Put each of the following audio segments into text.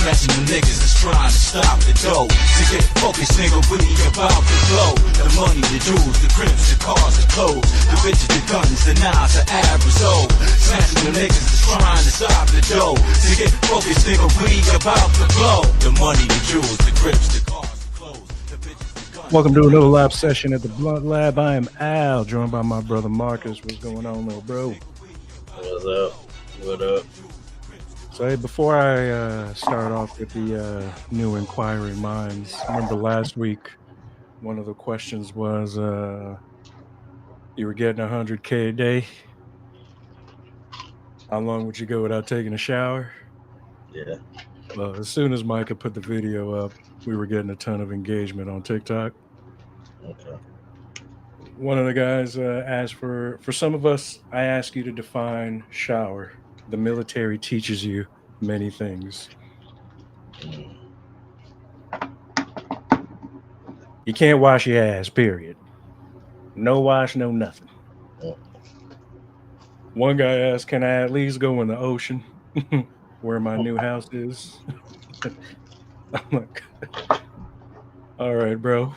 Smashing the niggas that's trying to stop the dough. To get focused, nigga, we about to blow. The money, the jewels, the crips, the cars, the clothes, the bitches, the guns, the knives, the average old. Smashing the niggas that's trying to stop the dough. To get focused, nigga, we about to blow. The money, the jewels, the crips, the cars, the clothes, the bitches, the guns. Welcome to another live session at the Blunt Lab. I am Al, joined by my brother Marcus. What's going on, little bro? What's up? What up? So, hey, before I start off with the new inquiring minds, remember last week, one of the questions was you were getting 100K a day. How long would you go without taking a shower? Yeah. Well, as soon as Micah put the video up, we were getting a ton of engagement on TikTok. Okay. One of the guys asked for some of us, I ask you to define shower. The military teaches you many things. You can't wash your ass, period. No wash, no nothing. One guy asked, can I at least go in the ocean where my new house is? I'm like, all right, bro.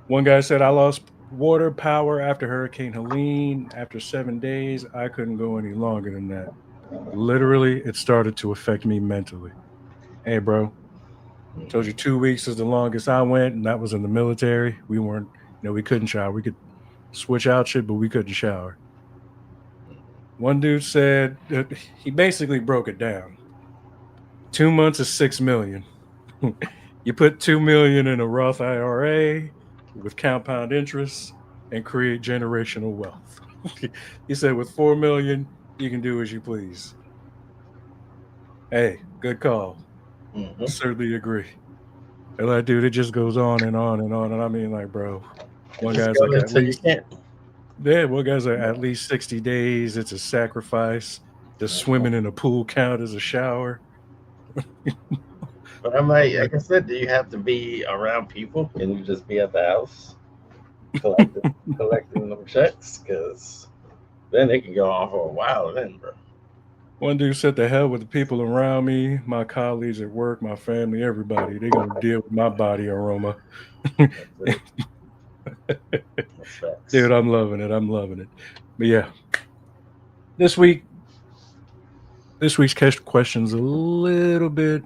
One guy said, I lost water power after Hurricane Helene. After 7 days, I couldn't go any longer than that. Literally, it started to affect me mentally. Hey, bro, told you 2 weeks is the longest I went, and that was in the military. We weren't, we couldn't shower. We could switch out shit, but we couldn't shower. One dude said, he basically broke it down. 2 months is $6 million. You put $2 million in a Roth IRA with compound interest and create generational wealth. He said with $4 million, you can do as you please. Hey, good call. I certainly agree. And like, dude, it just goes on and on and on. And I mean, like, bro, one guy's like, at least, one guy's like, at least 60 days. It's a sacrifice. Does swimming in a pool count as a shower? But I'm like I said, do you have to be around people? Can you just be at the house collecting them checks? Because then it can go on for a while then, bro. One dude said, the hell with the people around me, my colleagues at work, my family, everybody. They're going to deal with my body aroma. Dude, I'm loving it. But yeah, this week's question's a little bit...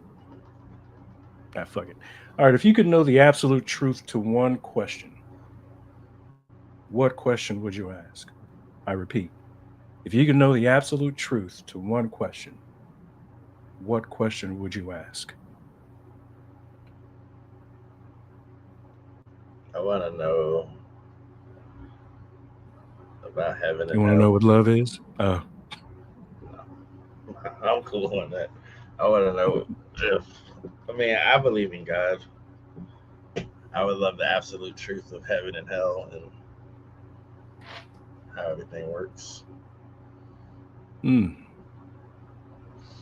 fuck it. All right, if you could know the absolute truth to one question, what question would you ask? I repeat, if you could know the absolute truth to one question, what question would you ask? I want to know about heaven and hell. You want to know what love is? No. I'm cool on that. I want to know if... I believe in God. I would love the absolute truth of heaven and hell and how everything works.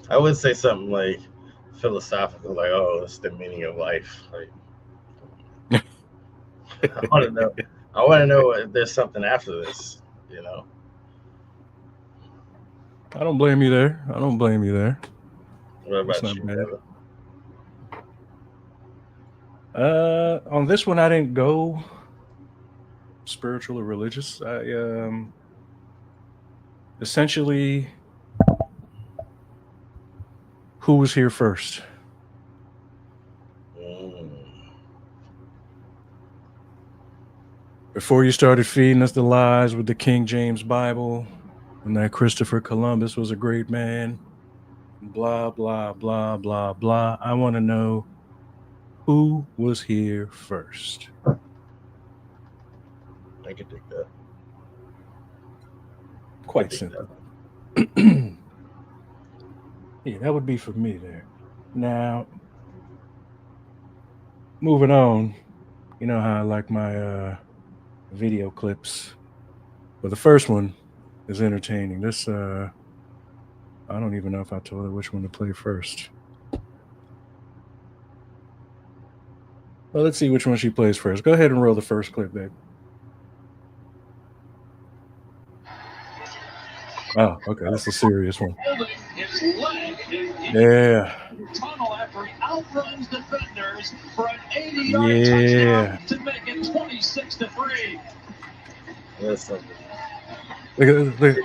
I would say something like philosophical, like, oh, it's the meaning of life. Like, I want to know if there's something after this, I don't blame you there. What about you? On this one, I didn't go spiritual or religious. I essentially, who was here first? Before you started feeding us the lies with the King James Bible and that Christopher Columbus was a great man, blah, blah, blah, blah, blah. I want to know who was here first. I can take that. Quite simple. Yeah, that would be for me there. Now, moving on, you know how I like my video clips. But the first one is entertaining. This, I don't even know if I told her which one to play first. Well, let's see which one she plays first. Go ahead and roll the first clip, babe. Oh, okay. That's a serious one. Yeah. outruns defenders for an 80-yard Yeah. touchdown to make it 26-3. Listen. Look.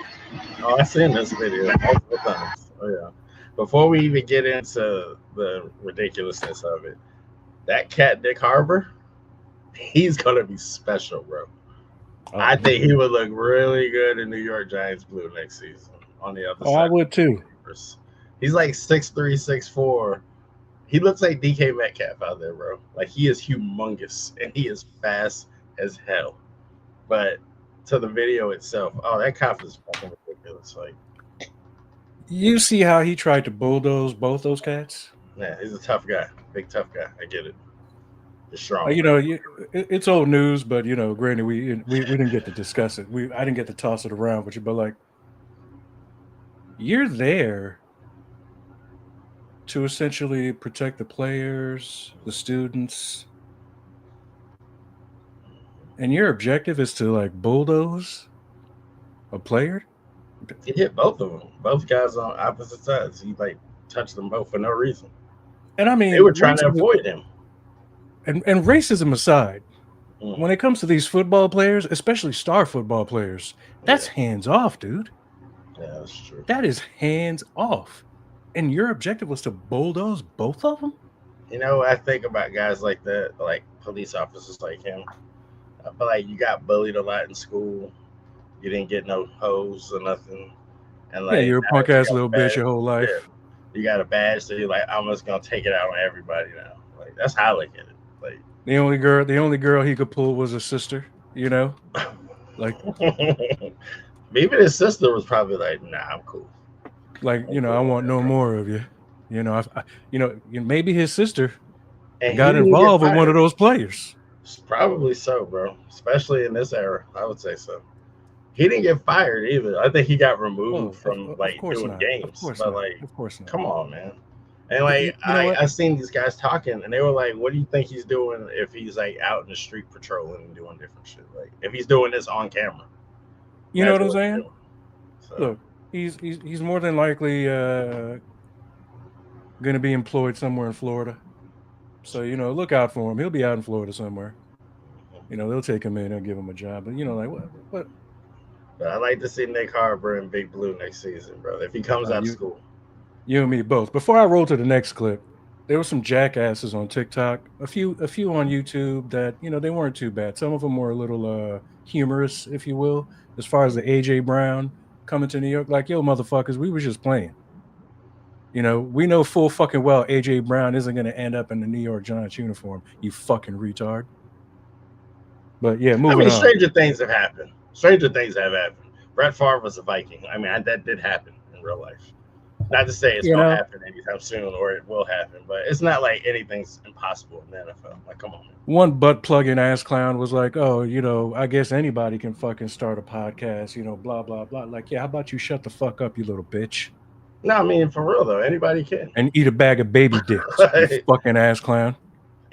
Oh, I've seen this video multiple times. Oh yeah. Before we even get into the ridiculousness of it, that cat Dick Harbor, he's gonna be special, bro. Oh, I think he would look really good in New York Giants blue next season on the other side. I would too. He's like 6'3", 6'4". He looks like DK Metcalf out there, bro. Like he is humongous and he is fast as hell. But to the video itself, oh, that cop is fucking ridiculous. Like, you see how he tried to bulldoze both those cats? yeah, he's a tough guy, big tough guy. I get it. He's strong. It's old news, but granted, we didn't get to discuss it. I didn't get to toss it around with you, but like, you're there to essentially protect the players, the students, and your objective is to like bulldoze a player. He hit both of them. Both guys on opposite sides. He like touched them both for no reason. And I mean, they were trying to avoid him. And racism aside, when it comes to these football players, especially star football players, that's hands off, dude. Yeah, that's true. That is hands off. And your objective was to bulldoze both of them? I think about guys like that, like police officers like him. I feel like you got bullied a lot in school. You didn't get no hoes or nothing. And like, you're a punk ass little bitch your whole life. Yeah. You got a badge, so you're like, I'm just gonna take it out on everybody now. Like that's how I look at it. Like the only girl he could pull was his sister. Like maybe his sister was probably like, nah, I'm cool. Like I want no more of you. Maybe his sister got involved with one of those players. Probably so, bro. Especially in this era, I would say so. He didn't get fired either. I think he got removed from doing games. But like, of course not. Come on, man. And like, I seen these guys talking, and they were like, "What do you think he's doing if he's like out in the street patrolling and doing different shit? Like, if he's doing this on camera?" You know what I'm saying? So. Look, he's more than likely going to be employed somewhere in Florida. So look out for him. He'll be out in Florida somewhere. They'll take him in and give him a job. But like what? But I like to see Nick Harbor in Big Blue next season, bro. If he comes out of school. You and me both. Before I roll to the next clip, there were some jackasses on TikTok, a few on YouTube that, they weren't too bad. Some of them were a little humorous, if you will, as far as the AJ Brown coming to New York. Like, yo, motherfuckers, we were just playing. We know full fucking well AJ Brown isn't going to end up in the New York Giants uniform, you fucking retard. But yeah, moving on. Stranger things have happened. Brett Favre was a Viking. I mean, that did happen in real life. Not to say it's going to happen anytime soon or it will happen, but it's not like anything's impossible in the NFL. Like, come on, man. One butt plugging ass clown was like, oh, I guess anybody can fucking start a podcast, blah, blah, blah. Like, yeah, how about you shut the fuck up, you little bitch? No, I mean, for real, though. Anybody can. And eat a bag of baby dicks, you fucking ass clown.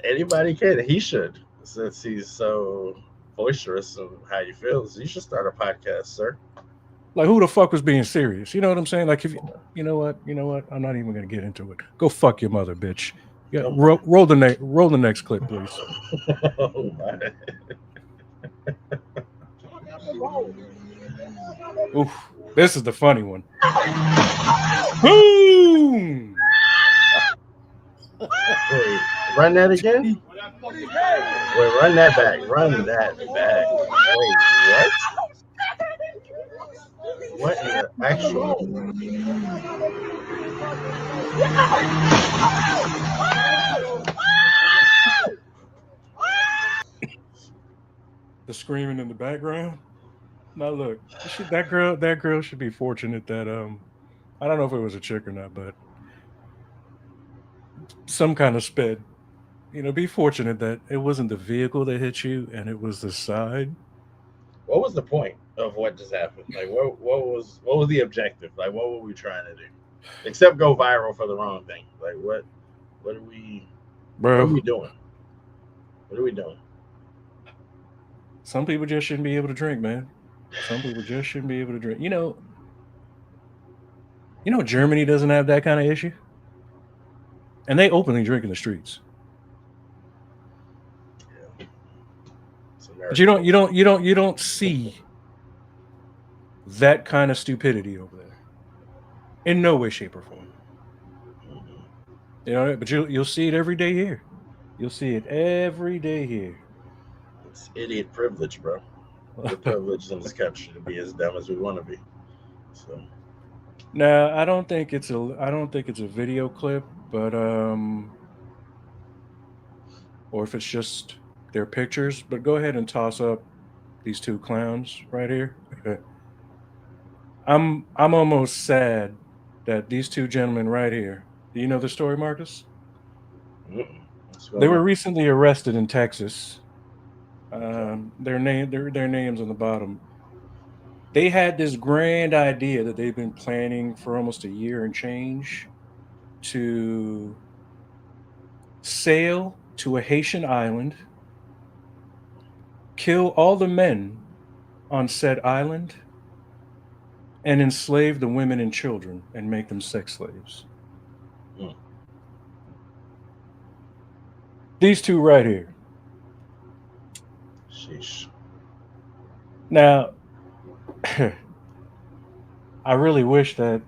Anybody can. He should. Since he's so boisterous and how he feels, you should start a podcast, sir. Like, who the fuck was being serious? You know what I'm saying? Like, if you know what? I'm not even gonna get into it. Go fuck your mother, bitch. Yeah, roll the next clip, please. Oh my. Oof, this is the funny one. Boom! Wait, run that again? Wait, run that back. Run that back. Wait, what? What in the actual? The screaming in the background. Now look, that girl should be fortunate that I don't know if it was a chick or not, but some kind of sped. Be fortunate that it wasn't the vehicle that hit you and it was the side. What was the point of what just happened? Like, what was the objective? Like, what were we trying to do? Except go viral for the wrong thing. Like, what are we? Bro, what are we doing? What are we doing? Some people just shouldn't be able to drink, man. Some people just shouldn't be able to drink. Germany doesn't have that kind of issue. and they openly drink in the streets. Yeah. It's But America. you don't see that kind of stupidity over there in no way, shape, or form. Mhm. You know, but you'll see it every day here. You'll see it every day here. It's idiot privilege, bro. We're privileged in this country to be as dumb as we want to be. So Now, I don't think it's a video clip, but or if it's just their pictures, but go ahead and toss up these two clowns right here. I'm almost sad that these two gentlemen right here. Do you know the story, Marcus? what's They going were on? recently arrested in Texas. Okay. Their names on the bottom. They had this grand idea that they've been planning for almost a year and change to sail to a Haitian island, kill all the men on said island, and enslave the women and children and make them sex slaves. Mm. These two right here. Sheesh. Now, I really wish that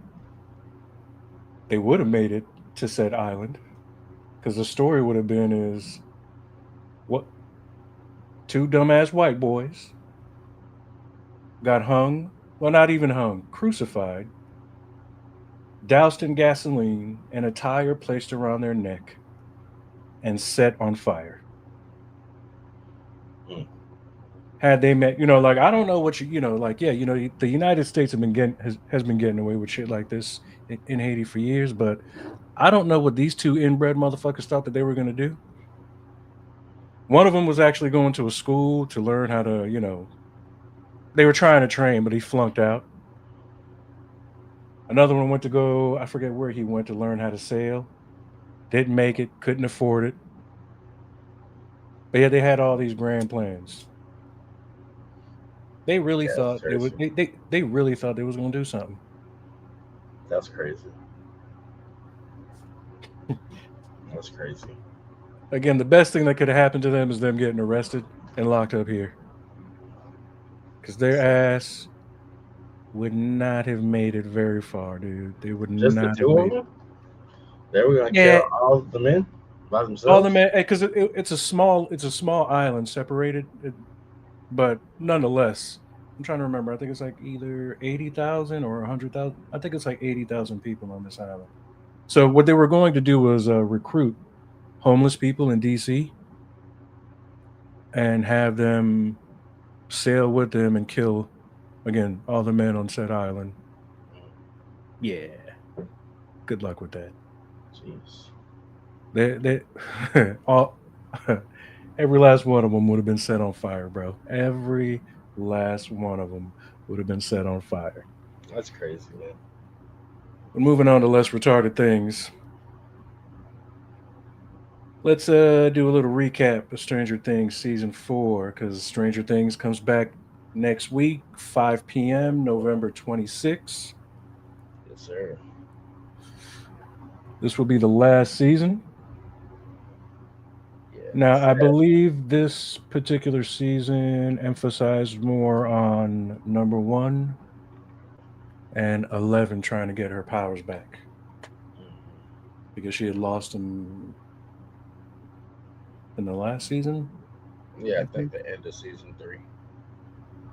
they would have made it to said island because the story would have been is what two dumbass white boys got hung, well, not even hung, crucified, doused in gasoline, and a tire placed around their neck and set on fire. Mm. Had they met, like I don't know what like yeah, the United States have been getting has been getting away with shit like this in Haiti for years, but I don't know what these two inbred motherfuckers thought that they were going to do. One of them was actually going to a school to learn how to, they were trying to train, but he flunked out. Another one went to go, I forget where he went to learn how to sail. Didn't make it, couldn't afford it. But yeah, they had all these grand plans. They really Yeah, that's thought they crazy. would. They really thought they was going to do something. That's crazy. That's crazy. Again, the best thing that could have happened to them is them getting arrested and locked up here, because their So, ass would not have made it very far, dude. They would just the not have two of made it. them? They were gonna kill Yeah, all of the men by all the themselves? men, because it's a small island separated, but nonetheless, I'm trying to remember. I think it's like either 80,000 or 100,000. I think it's like 80,000 people on this island. So what they were going to do was recruit homeless people in DC and have them sail with them and kill again all the men on said island. Yeah, good luck with that. Jeez. They all every last one of them would have been set on fire, bro. Every last one of them would have been set on fire. That's crazy, man. But moving on to less retarded things. Let's do a little recap of Stranger Things season 4 because Stranger Things comes back next week, 5 p.m., November 26th. Yes, sir. This will be the last season. Yeah. Now, I Sad. believe this particular season emphasized more on number 1 and 11 trying to get her powers back because she had lost them in the last season. Yeah, I I think think. the end of season 3.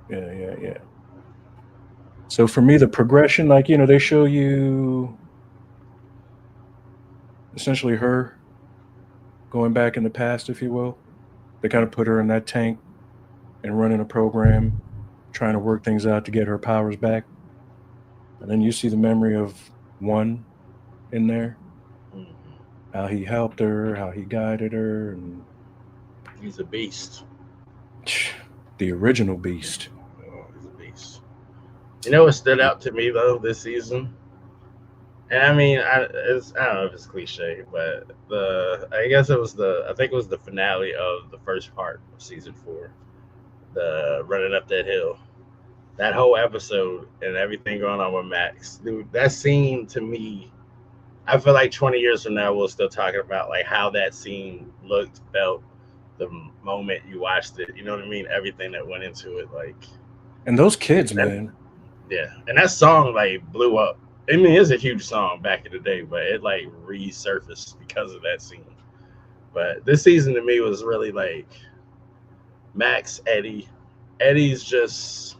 Yeah. So for me, the progression, like they show you essentially her going back in the past, if you will. They kind of put her in that tank and running a program, trying to work things out to get her powers back. And then you see the memory of 1 in there, Mhm. how he helped her, how he guided her, and He's a beast. the original beast. Oh, he's a beast. You know what stood out to me though this season? And I mean, I don't know if it's cliche, but I think it was the finale of the first part of season 4, the running up that hill. That whole episode and everything going on with Max, dude. That scene to me I feel like 20 years from now, we'll still talking about like how that scene looked, felt, the moment you watched it. You know what I mean? Everything that went into it, like And those kids, man. yeah. And that song like blew up. I mean, it's a huge song back in the day, but it like resurfaced because of that scene. But this season to me was really like Max, Eddie. Eddie's just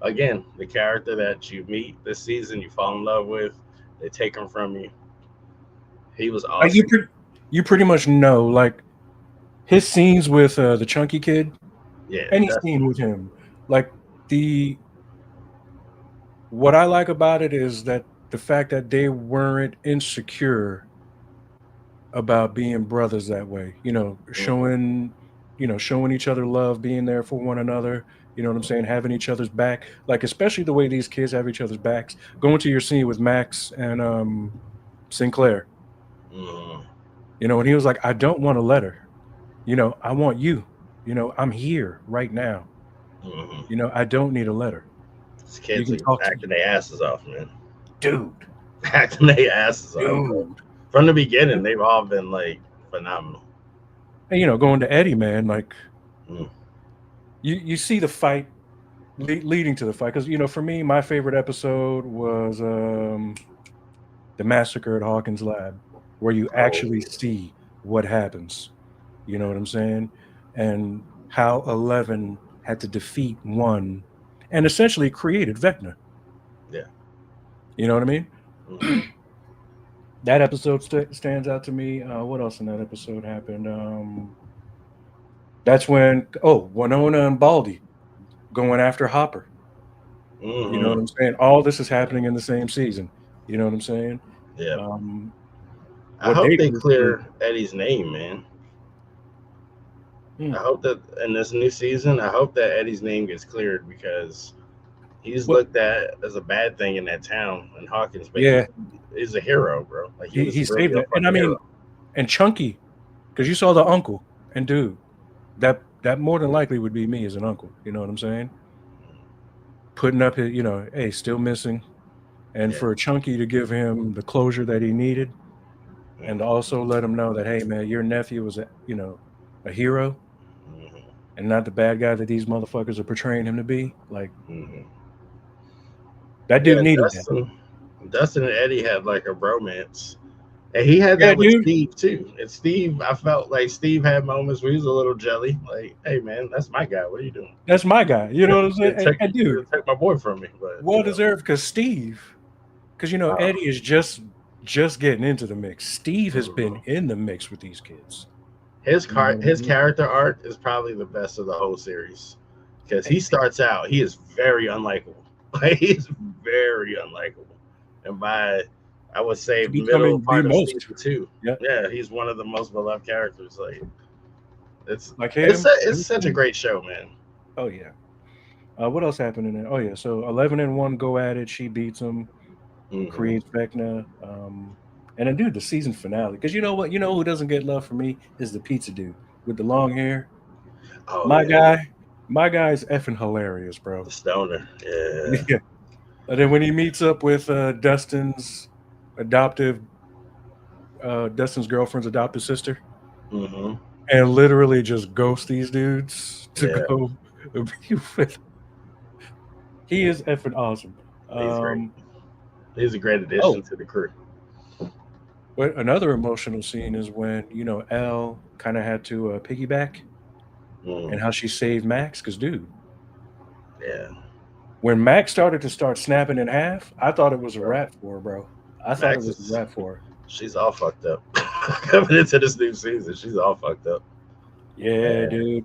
again the character that you meet this season, you fall in love with. They take him from you. He was Like you, awesome. you pretty much know, like his scenes with the chunky kid, Yeah, any scene Dustin. with him, like the what I like about it is that the fact that they weren't insecure about being brothers that way. Mhm. Showing each other love, being there for one another. You know what I'm saying? Having each other's back, like especially the way these kids have each other's backs. Going to your scene with Max and Sinclair. Mhm. And he was like, "I don't want a letter. I want you. I'm here right now. Mhm. I don't need a letter. These You kids can are talk to me, acting their asses off, man. dude, Acting their asses off, bro. dude." From the beginning, they've all been like phenomenal. And going to Eddie, man, like Mm. you see the fight leading to the fight, because for me, my favorite episode was the massacre at Hawkins Lab, where you Oh, actually see what happens. You know what I'm saying? And how 11 had to defeat one, and essentially created Vecna. yeah. You know what I mean? Hmm. That episode stands out to me. What else in that episode happened? That's when Winona and Baldy going after Hopper. You know what Hmm. I'm saying? All this is happening in the same season. You know what I'm saying? Yeah. Um, I what hope they they go through. clear Eddie's name, man. Hmm. I hope that in this new season, I hope that Eddie's name gets cleared because he's What? looked at as a bad thing in that town in Hawkins, but Yeah, he's a hero, bro. Like he was he really saved a that, and I fucking mean, hero. and Chunky, because you saw the uncle, and dude, that more than likely would be me as an uncle. You know what I'm saying? Putting up his, hey, still missing, and Yeah. for Chunky to give him the closure that he needed, and Hmm. also let him know that, hey, man, your nephew was a hero Hmm. and not the bad guy that these motherfuckers are portraying him to be. Like Hmm. that Yeah, dude needed that. Dustin and Eddie had like a bromance. And he had Yeah, that with dude, Steve too. And Steve, I felt like Steve had moments where he was a little jelly. Like, hey man, that's my guy. What are you doing? that's my guy. You know what I'm saying? And You dude, took my boy from me. But well deserved, because Steve, because uh, Eddie is just getting into the mix. Steve has been mhm. in the mix with these kids. his You know car what I his mean? character arc is probably the best of the whole series because he starts out he is very unlikable. Like he's very unlikable, and by I would say To middle becoming the part of most. season two, Yeah, yeah, he's one of the most beloved characters. Like like him. it's such a great show, man. Oh yeah. What else happened in there? Oh yeah. So 11-1 go at it. She beats him, Hmm. creates Vecna. And then dude, the season finale. Because you know what? You know who doesn't get love from me is the pizza dude with the long hair. Oh My yeah, guy, my guy's effing hilarious, bro. the stoner. Yeah. Yeah. And then when he meets up with adoptive, Dustin's girlfriend's adopted sister, Hmm. and literally just ghost these dudes to Yeah, go be with. He is effing awesome. he's great. Um, He's a great oh, addition to the crew. but another emotional scene is when Elle kind of had to piggyback, and Mm, how she saved Max. Because dude, yeah, when Max started to start snapping in half, I thought it was a bro. wrap for her, bro. I thought it Max was a is wrap for her. she's all fucked up coming into this new season. She's all fucked up. Yeah, And, dude.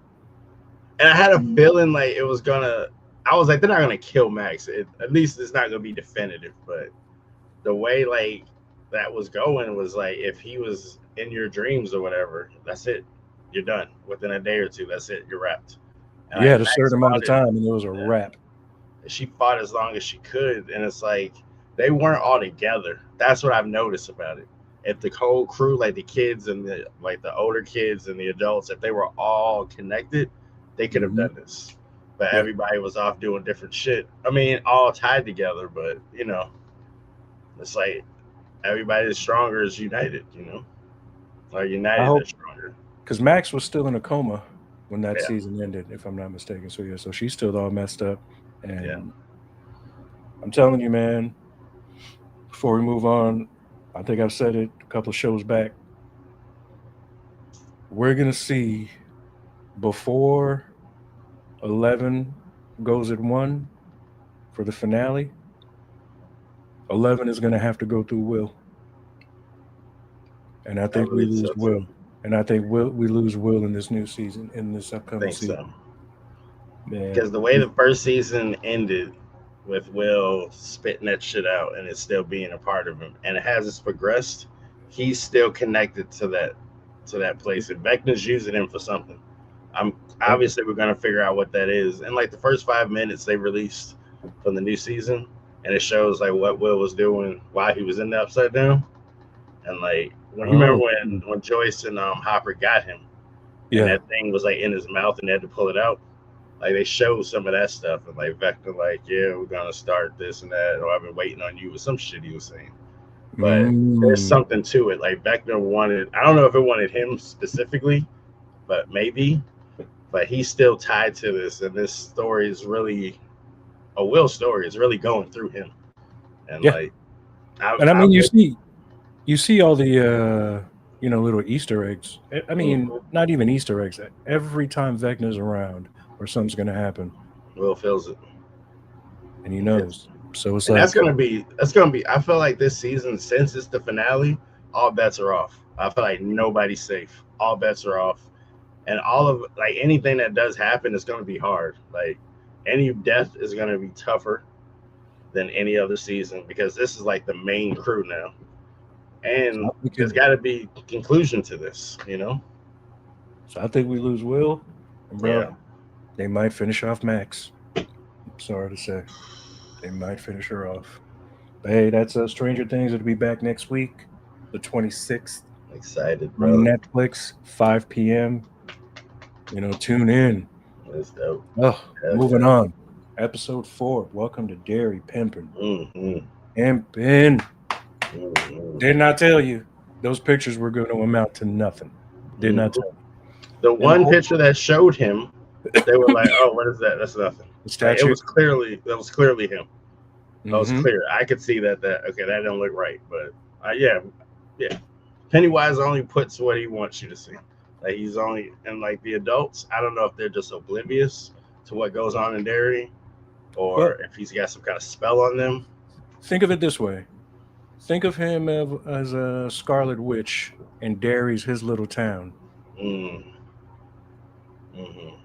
and I had a Mm, feeling like it was gonna. I was like, they're not gonna kill Max. At least it's not gonna be definitive. But the way like that was going was like, if he was in your dreams or whatever, that's it. You're done within a day or two. That's it. You're wrapped. And You like had a Max certain amount fought of it. time, and it was a Yeah. wrap. She fought as long as she could, and it's like they weren't all together. That's what I've noticed about it. If the whole crew, like the kids and the older kids and the adults, if they were all connected, they could have Hmm. done this. But Yeah, everybody was off doing different shit. I mean, all tied together, but it's like everybody that's stronger is united, or I united hope is stronger. because Max was still in a coma when that Yeah, season ended, if I'm not mistaken. So yeah, so she's still all messed up. yeah. And I'm telling you, man, before we move on, I think I've said it a couple of shows back. We're gonna see before 11 goes at 1 for the finale. 11 is gonna have to go through Will, and I I think we believe lose so Will, too. and I think we lose Will in this new season, in this I upcoming think season. so. Man, Because the way the first season ended with Will spitting that shit out and it still being a part of him, and it hasn't progressed, he's still connected to that place. And Vecna's using him for something. I'm obviously we're gonna figure out what that is. And like the first 5 minutes they released from the new season, and it shows like what Will was doing while he was in the upside down. And like when you remember oh when Joyce and Hopper got him, and yeah, that thing was like in his mouth and they had to pull it out. Like they showed some of that stuff, and like Vector, like, yeah, we're gonna start this and that, or I've been waiting on you, or some shit he was saying. But there's mm, something to it. Like Vector wanted, I don't know if it wanted him specifically, but maybe. But he's still tied to this, and this story is really a Will story. It's really going through him, and yeah. like, And I I mean, would, you see all the little Easter eggs. I mean, mhm, not even Easter eggs. Every time Vecna's around, or something's gonna happen, Will feels it. and he knows. So it's And like, that's gonna be. I feel like this season, since it's the finale, all bets are off. I feel like nobody's safe. All bets are off, and all of like anything that does happen is gonna be hard. Like any death is gonna be tougher than any other season because this is like the main crew now, so and I think there's got to be a conclusion to this. so I think we lose Will, and bro, Yeah, they might finish off Max. I'm sorry to say, they might finish her off. But hey, that's Stranger Things. It'll be back next week, the 26th excited, on brother. Netflix, 5 p.m. Tune in. It's dope. Oh, Hell moving yeah. on. Episode 4. Welcome to Derry, Pimpin'. Mm-hmm. Pimpin'. Mm-hmm. Did not tell you those pictures were going to amount to nothing. Did not Mm-hmm. tell you. The And one picture that showed him, they were like, "Oh, what is that? That's nothing." the Like it statue. was clearly him. That was Mm-hmm. clear. I could see that. Okay, that didn't look right. But yeah, yeah. Pennywise only puts what he wants you to see. Like he's only and like the adults. I don't know if they're just oblivious to what goes on in Derry, or Well, if he's got some kind of spell on them. think of it this way. Think of him as a Scarlet Witch, and Derry's his little town. Mm. Mm-hmm.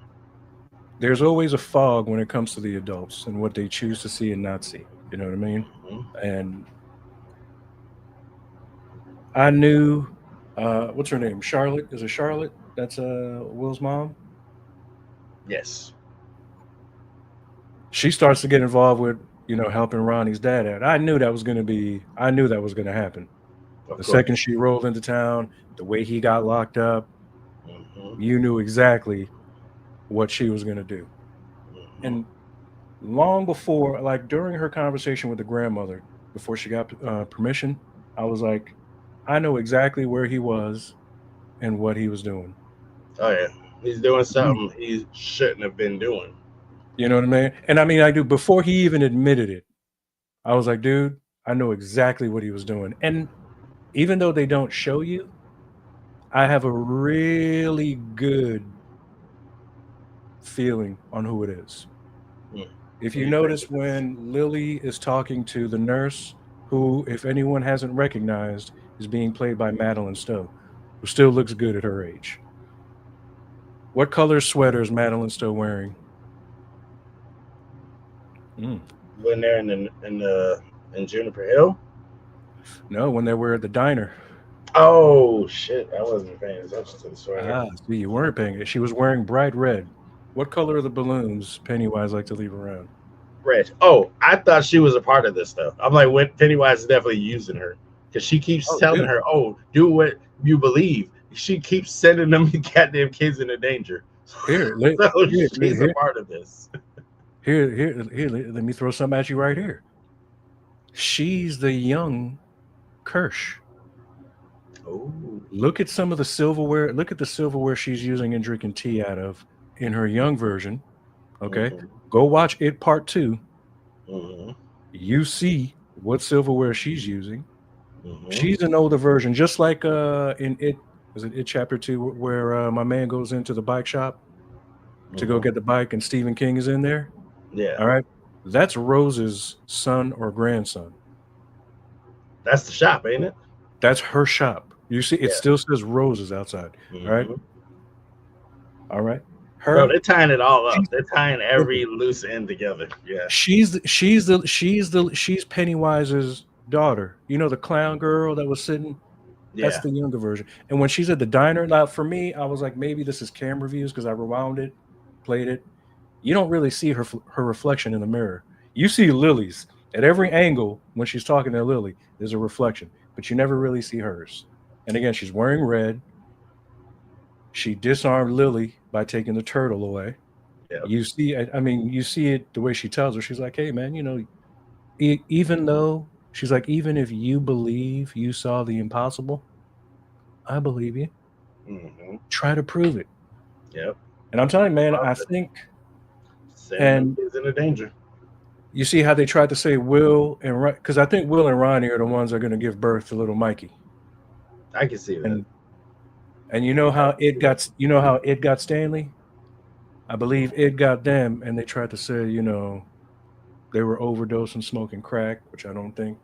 There's always a fog when it comes to the adults and what they choose to see and not see. You know what I mean? Mm-hmm. And I knew, what's her name? Charlotte. Is it Charlotte? That's Will's mom. Yes, She starts to get involved with helping Ronnie's dad out. I knew that was going to be. I knew that was going to happen. of The course. second she rolled into town, the way he got locked up, Mm-hmm. you knew exactly what she was going to do. Mm-hmm. And long before, like during her conversation with the grandmother, before she got permission, I was like, I know exactly where he was and what he was doing. Oh yeah, he's doing Mhm. something he shouldn't have been doing. You know what I mean? And I mean, I do. Before he even admitted it, I was like, dude, I know exactly what he was doing. And even though they don't show you, I have a really good feeling on who it is. Mm. If Who you you think notice it is? when Lily is talking to the nurse, who, if anyone hasn't recognized, is being played by Madeline Stowe, who still looks good at her age. What color sweater is Madeline Stowe wearing? Mm. When they're in Juniper Hill. No, when they were at the diner. Oh shit! I wasn't paying attention to the sweater. Ah, see, you weren't paying it. She was wearing bright red. What color are the balloons Pennywise like to leave around? Red. Oh, I thought she was a part of this though. I'm like, when Pennywise is definitely using her because she keeps Oh, telling dude. her, "Oh, do what you believe." She keeps sending them goddamn kids into danger. Here, let, So here, she's a here, part of this. here, let me throw something at you right here. She's the young Kirsch. Oh, Look at some of the silverware. Look at the silverware she's using and drinking tea out of in her young version. Okay. Go watch it part 2. You see what silverware she's using. She's an older version, just like in It. Was it Chapter 2 where my man goes into the bike shop to go get the bike and Stephen King is in there? Yeah. All right. That's Rose's son or grandson. That's the shop, ain't it? That's her shop. You see, it still says Roses outside. All right. All right. Bro, they're tying it all up. They're tying every loose end together. Yeah. She's Pennywise's daughter. You know, the clown girl that was sitting. That's the younger version. And when she's at the diner, now for me, I was like, maybe this is camera views because I rewound it, played it. You don't really see her reflection in the mirror. You see Lily's at every angle when she's talking to Lily. There's a reflection, but you never really see hers. And again, she's wearing red. She disarmed Lily by taking the turtle away. Yep. You see, I mean, you see it the way she tells her. She's like, hey, man, you know, even though she's like, even if you believe you saw the impossible, I believe you. Try to prove it. Yep. And I'm telling you, man, I think. And is in a danger. You see how they tried to say Will and Ryan, because I think Will and Ronnie are the ones that are going to give birth to little Mikey. I can see that. And you know how it got Stanley? I believe it got them, and they tried to say, you know, they were overdosing smoking crack, which I don't think.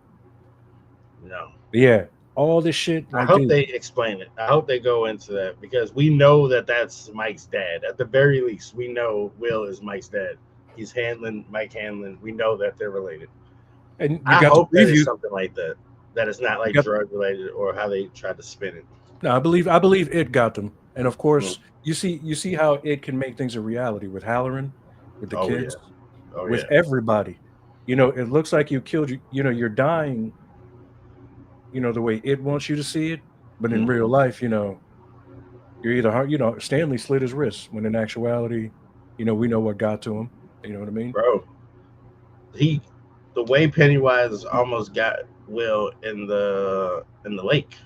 No. But yeah, all this shit. I hope they explain it. I hope they go into that because we know that that's Mike's dad. At the very least, we know Will is Mike's dad. He's Mike Hanlon. We know that they're related. And I hope that is something like that. That it's not like drug related or how they tried to spin it. No, I believe it got them. And of course, you see how it can make things a reality with Halloran, with the kids, with everybody. You know, it looks like you killed you know, you're dying, you know, the way it wants you to see it. But in real life, you know, you're either, you know, Stanley slit his wrist when in actuality, you know, we know what got to him. You know what I mean? Bro, the way Pennywise almost got Will in the lake.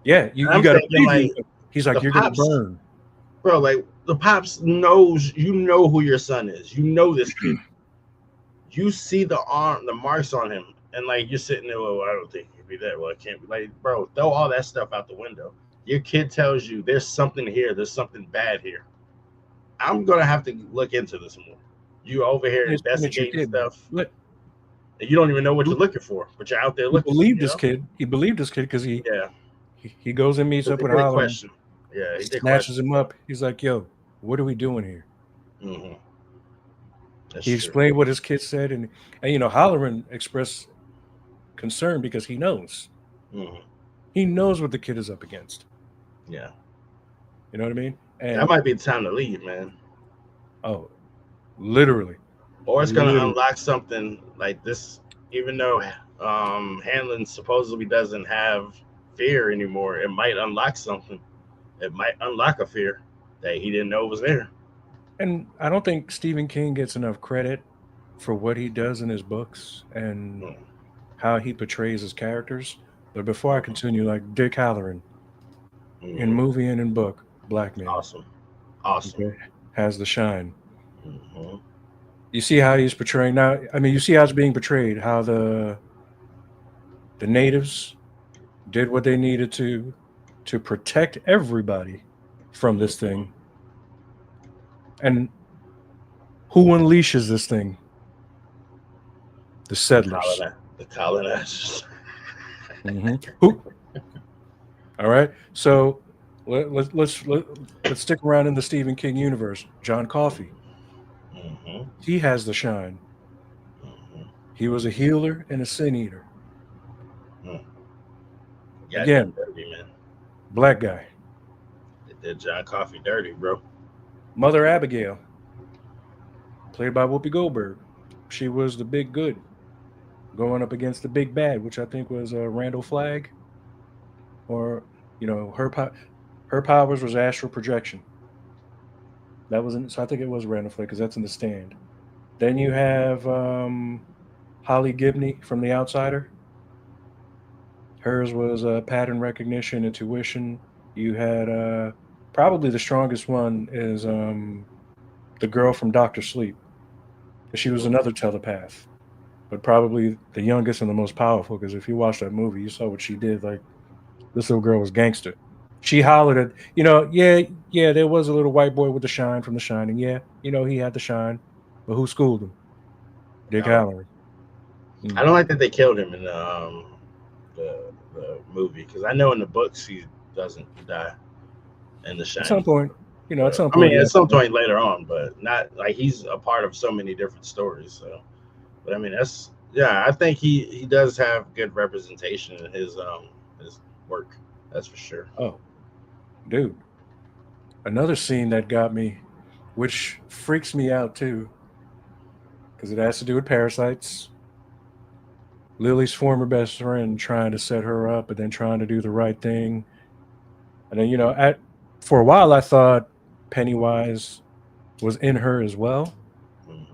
Yeah, you got to like, he's like, you're going to burn. Bro, like, the Pops knows, you know who your son is. You know this kid. You see the marks on him, and, like, you're sitting there, well, I don't think it could be that. Well, it can't be. Like, bro, throw all that stuff out the window. Your kid tells you there's something here. There's something bad here. I'm going to have to look into this more. You over here investigating stuff. And you don't even know what you're looking for, but you're out there looking. He believed this kid because he goes and meets up with Holland. Yeah, he snatches him up. He's like, "Yo, what are we doing here?" He explained what his kid said, and you know, Halloran expressed concern because he knows. He knows what the kid is up against. Yeah, you know what I mean. And that might be the time to leave, man. Oh, literally. Or it's going to unlock something like this, even though Hanlon supposedly doesn't have fear anymore. It might unlock something. It might unlock a fear that he didn't know was there. And I don't think Stephen King gets enough credit for what he does in his books and how he portrays his characters. But before I continue, like Dick Halloran in movie and in book, black man. Awesome. Okay, has the shine. You see how he's portraying now. I mean, you see how it's being portrayed. How the natives did what they needed to protect everybody from this thing. And who unleashes this thing? The settlers. The colonizers. Who? All right. So let's stick around in the Stephen King universe. John Coffey. He has the shine. He was a healer and a sin eater. Again, dirty, man. Black guy. They did John Coffey dirty, bro. Mother Abigail, played by Whoopi Goldberg. She was the big good, going up against the big bad, which I think was Randall Flagg. Or, you know, her powers was astral projection. That wasn't, so I think it was Randall Flagg because that's in The Stand. Then you have Holly Gibney from The Outsider. Hers was pattern recognition, intuition. You had probably the strongest one is the girl from Doctor Sleep. She was another telepath, but probably the youngest and the most powerful. Because if you watch that movie, you saw what she did. Like this little girl was gangster. She hollered at, yeah, yeah, there was a little white boy with the shine from The Shining. Yeah, he had the shine, but who schooled him? Dick No, Halloran. I don't like that they killed him in the movie because I know in the books he doesn't die in The At some Shining. point, at some I mean, point, at yeah. some point later on, but not like he's a part of so many different stories. So, but I mean, that's I think he does have good representation in his work. That's for sure. Oh, dude, another scene that got me, which freaks me out too, because it has to do with parasites. Lily's former best friend trying to set her up, but then trying to do the right thing. And then, for a while, I thought Pennywise was in her as well. Mhm.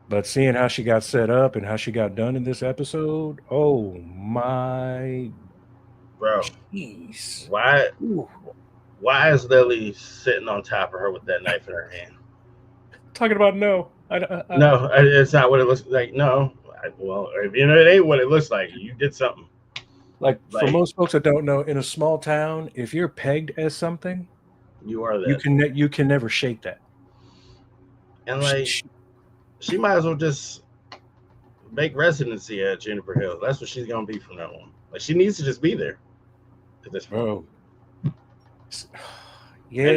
But seeing how she got set up and how she got done in this episode, oh my Bro, jeez. why Ooh. why is Lily sitting on top of her with that knife in her hand? Talking about no. No, it's not what it looks like. No, well, if it ain't what it looks like, you did something. Like for Like most folks that don't know, in a small town, if you're pegged as something, you are you that, can never shake that. and like she might as well just make residency at Juniper Hill. That's what she's gonna be from now on. Like she needs to just be there at this point. Bro. And Yeah.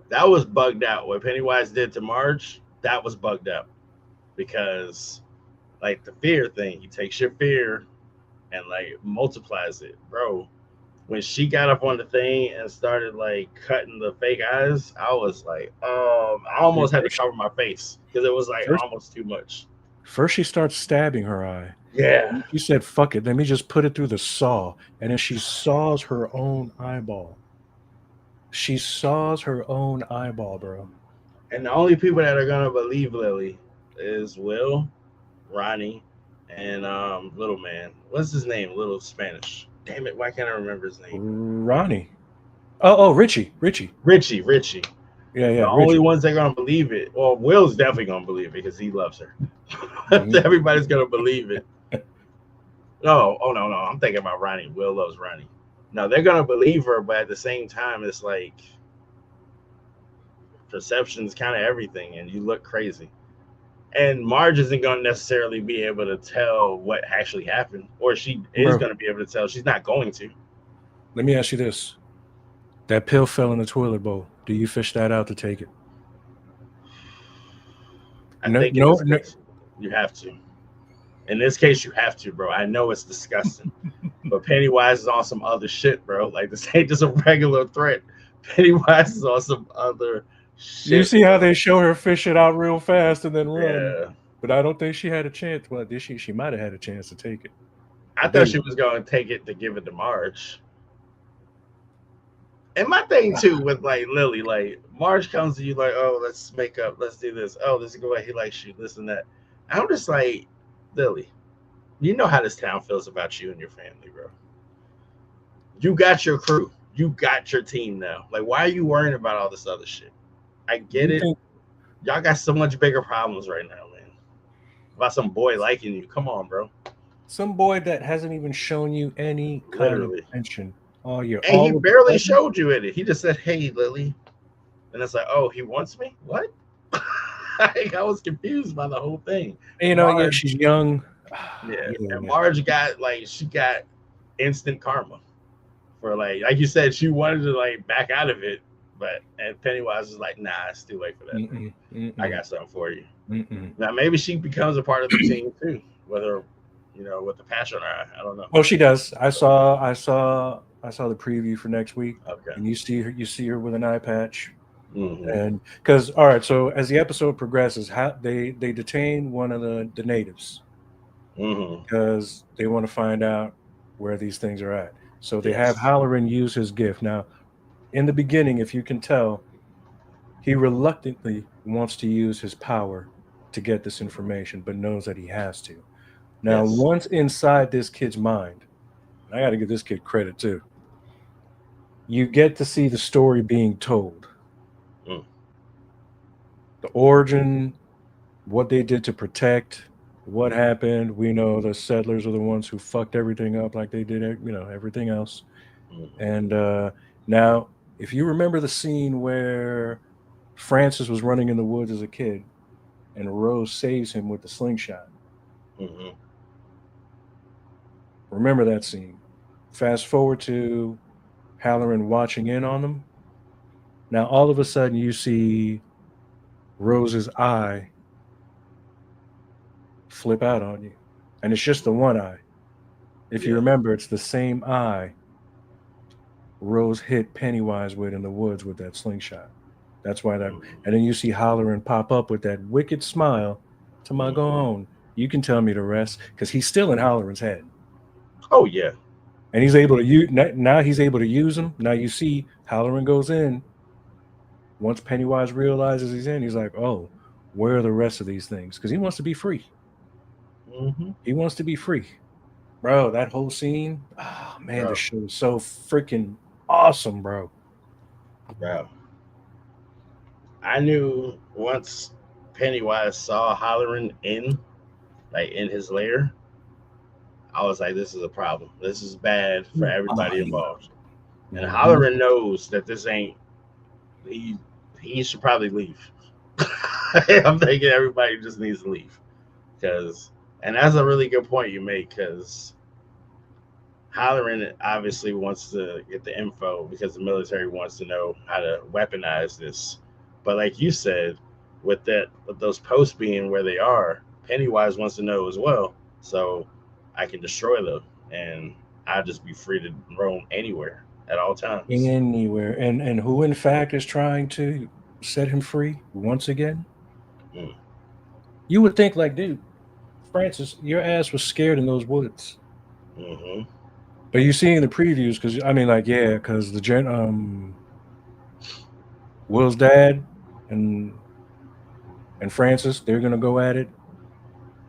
that was bugged out. What Pennywise did to Marge, that was bugged out because like the fear thing, he takes your fear and like multiplies it, bro. When she got up on the thing and started like cutting the fake eyes, I was like, I almost had to cover my face because it was like First, almost too much. first she starts stabbing her eye. Yeah, She said, fuck it, let me just put it through the saw. And then she saws her own eyeball. She saws her own eyeball, bro. and the only people that are gonna believe Lily is Will, Ronnie, and little man. What's his name? Little Spanish. Damn it! Why can't I remember his name? Ronnie. Oh, Richie. Richie. Yeah, The only Richie. ones that are gonna believe it. Well, Will's definitely gonna believe it because he loves her. Mhm. Everybody's gonna believe it. No, oh no. I'm thinking about Ronnie. Will loves Ronnie. No, they're gonna believe her, but at the same time, it's like perception's kind of everything, and you look crazy. And Marge isn't going to necessarily be able to tell what actually happened, or she is Bro, going to be able to tell. She's not going to. let me ask you this. That pill fell in the toilet bowl. Do you fish that out to take it? I No, think in no, this case, you have to. In this case, you have to, bro. I know it's disgusting, but Pennywise is on some other shit, bro. Like this ain't just a regular threat. Pennywise is on some other You shit, see how bro. they show her fish it out real fast and then run. Yeah, But I don't think she had a chance. Well, did she? She might have had a chance to take it. I But thought dude, she was going to take it to give it to Marge. And my thing too with like Lily, like Marge comes to you like, oh, let's make up, let's do this. Oh, this is the way he likes you, this and that. I'm just like, Lily, you know how this town feels about you and your family, bro. You got your crew, you got your team now. Like, why are you worrying about all this other shit? I get you it. think Y'all got so much bigger problems right now, man. About some boy liking you. Come on, bro. some boy that hasn't even shown you any kind of Literally. attention all year, And he all of a barely sudden, showed you it. He just said, hey, Lily. And it's like, oh, he wants me? What? I was confused by the whole thing. yeah, Marge, she's young. yeah, and Yeah. Marge got like she got instant karma for like you said, she wanted to like back out of it, but and Pennywise was like, nah, it's too late for that. I got something for you. Now maybe she becomes a part of the team too, whether with the patch on her eye. I don't know. Oh, she does. I saw the preview for next week, Okay. and you see her with an eye patch. Mm-hmm. And because all right, so as the episode progresses, how they detain one of the natives Mm-hmm. because they want to find out where these things are at. So they have Yes. Halloran use his gift. Now, in the beginning, if you can tell, he reluctantly wants to use his power to get this information, but knows that he has to. Now, Yes. once inside this kid's mind, I got to give this kid credit too. You get to see the story being told, Mm. the origin, what they did to protect, what happened. We know the settlers are the ones who fucked everything up, like they did, everything else. Mhm. And now, if you remember the scene where Francis was running in the woods as a kid, and Rose saves him with the slingshot. Mhm. Remember that scene. Fast forward to Halloran watching in on them. Now, all of a sudden, you see Rose's eye flip out on you. And it's just the one eye. If you Yeah. remember, it's the same eye Rose hit Pennywise with in the woods with that slingshot. That's why that. Mhm. And then you see Halloran pop up with that wicked smile to my go on. You can tell me the rest because he's still in Halloran's head. Oh yeah. And he's able to use now. He's able to use them. Now you see Halloran goes in. Once Pennywise realizes he's in, he's like, "Oh, where are the rest of these things?" Because he wants to be free. Mhm. He wants to be free, bro. That whole scene, oh man, the Bro. show is so freaking awesome, bro. Bro. I knew once Pennywise saw Halloran in his lair, I was like, this is a problem. This is bad for everybody involved. And Mhm. Halloran knows that this ain't he he should probably leave. I'm thinking everybody just needs to leave. And that's a really good point you make, because Halloran obviously wants to get the info because the military wants to know how to weaponize this. But like you said, with those posts being where they are, Pennywise wants to know as well. So I can destroy them, and I'll just be free to roam anywhere at all times. Anywhere, and who in fact is trying to set him free once again? Mm. You would think, like, dude, Francis, your ass was scared in those woods. Hmm. But you see in the previews, because I mean, like, yeah, because the Will's dad and Francis, they're gonna go at it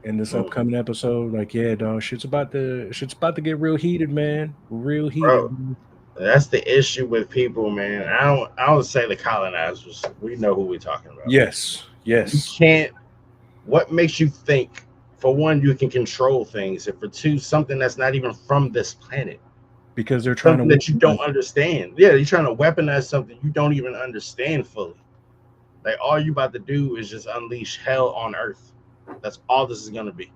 in this Mm. upcoming episode. Like, yeah, dog, shit's about to get real heated, man. Real heated. Bro, that's the issue with people, man. I don't say the colonizers. We know who we're talking about. Yes, You yes. can't. What makes you think, for one, you can control things, and for two, something that's not even from this planet, Because they're trying to something that you don't weaponize. understand. Yeah, you're trying to weaponize something you don't even understand fully. Like, all you about to do is just unleash hell on Earth. That's all this is gonna be.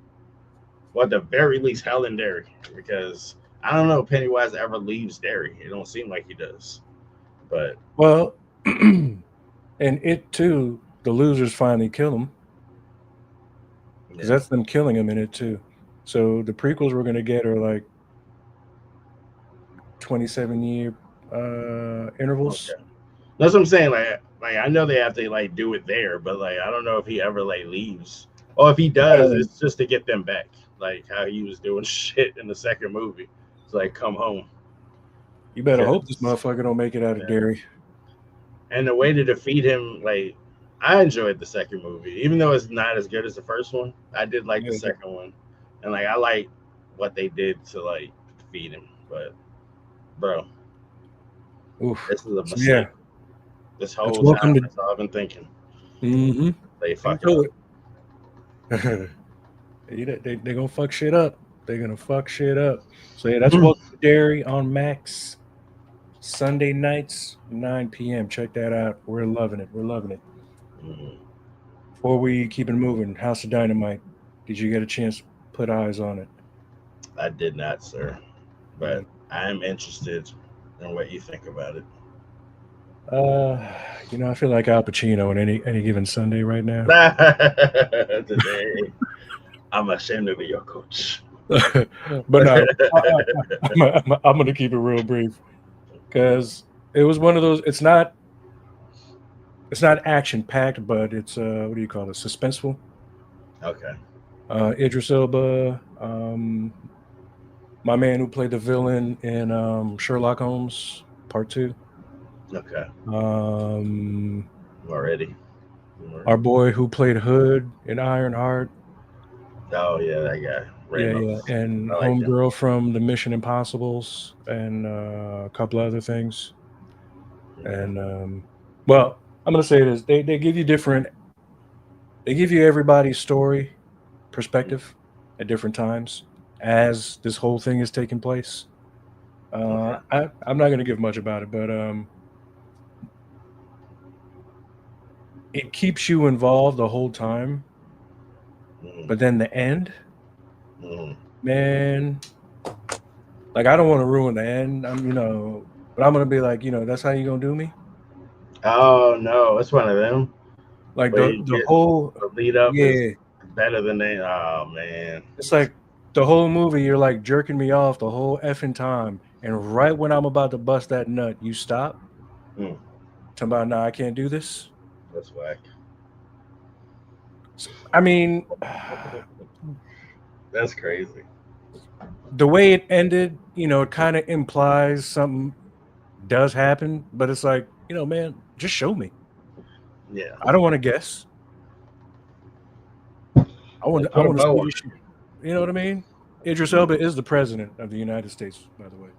Well, at the very least, hell in Derry, because I don't know if Pennywise ever leaves Derry. It don't seem like he does, but Well, and it too, the losers finally kill him because yeah. that's them killing him in it too. So the prequels we're gonna get are like 27-year intervals. Okay. That's what I'm saying. Like I know they have to like do it there, but like I don't know if he ever like leaves. Or if he does, Um, it's just to get them back. Like how he was doing shit in the second movie. It's like come home. you better hope this Cause motherfucker don't make it out of yeah. Derry. And the way to defeat him, like I enjoyed the second movie. Even though it's not as good as the first one, I did like the Yeah. second one. And like I like what they did to like defeat him. But bro, Oof. this is a So yeah, mistake. This let's whole time welcome to. that's all I've been thinking. Mm-hmm. They fuck it Into up. it. They gonna fuck shit up. They're gonna fuck shit up. So yeah, that's Welcome to Dairy on Max Sunday nights, 9 p.m. Check that out. We're loving it. We're loving it. Mhm. Before we keep it moving, House of Dynamite. Did you get a chance to put eyes on it? I did not, sir. Yeah. But I am interested in what you think about it. I feel like Al Pacino on any given Sunday right now. Today, I'm ashamed to be your coach. But no, I'm gonna keep it real brief because it was one of those. It's not action packed, but it's what do you call it? Suspenseful. Okay. Idris Elba, my man who played the villain in Sherlock Holmes Part Two. Okay. Um, Already. our boy who played Hood in Ironheart. Oh yeah, that guy. Ramos. and I like them. Homegirl from the Mission Impossibles and a couple other things. And well, I'm gonna say this: they give you different. They give you everybody's story perspective at different times as this whole thing is taking place. Okay. I'm not gonna give much about it, but it keeps you involved the whole time. Mhm. But then the end, Mhm. man, like I don't want to ruin the end. But I'm gonna be like, that's how you gonna do me. Oh no, it's one of them Like where the you the get whole the lead up is yeah, better than they. Oh man. it's like the whole movie. You're like jerking me off the whole effing time, and right when I'm about to bust that nut, you stop. Mm, Talking about, nah, I can't do this. that's whack. I mean, That's crazy. the way it ended, it kind of implies something does happen, but it's like, man, just show me. Yeah. I don't want to guess. I want They to I put a want to bow see on this shit. You know what I mean? Idris it. Elba is the president of the United States, by the way.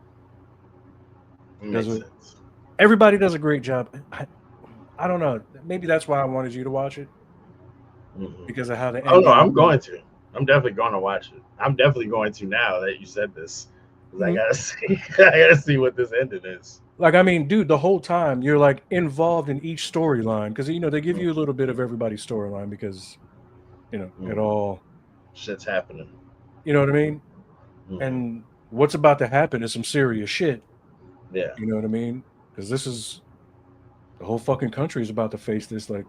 Does Makes it? sense. Everybody does a great job. I don't know. Maybe that's why I wanted you to watch it Hmm. because of how the Oh no, ending. I'm going to. I'm definitely going to watch it. I'm definitely going to now that you said this because I Mhm. gotta see. I gotta see what this ending is. Like, I mean, dude, the whole time you're like involved in each storyline because they give you a Mm-hmm. little bit of everybody's storyline because it Mm-hmm. all. Shit's happening. You know what I mean? Mm-hmm. And what's about to happen is some serious shit. Yeah. You know what I mean? Because this is the whole fucking country is about to face this. Like,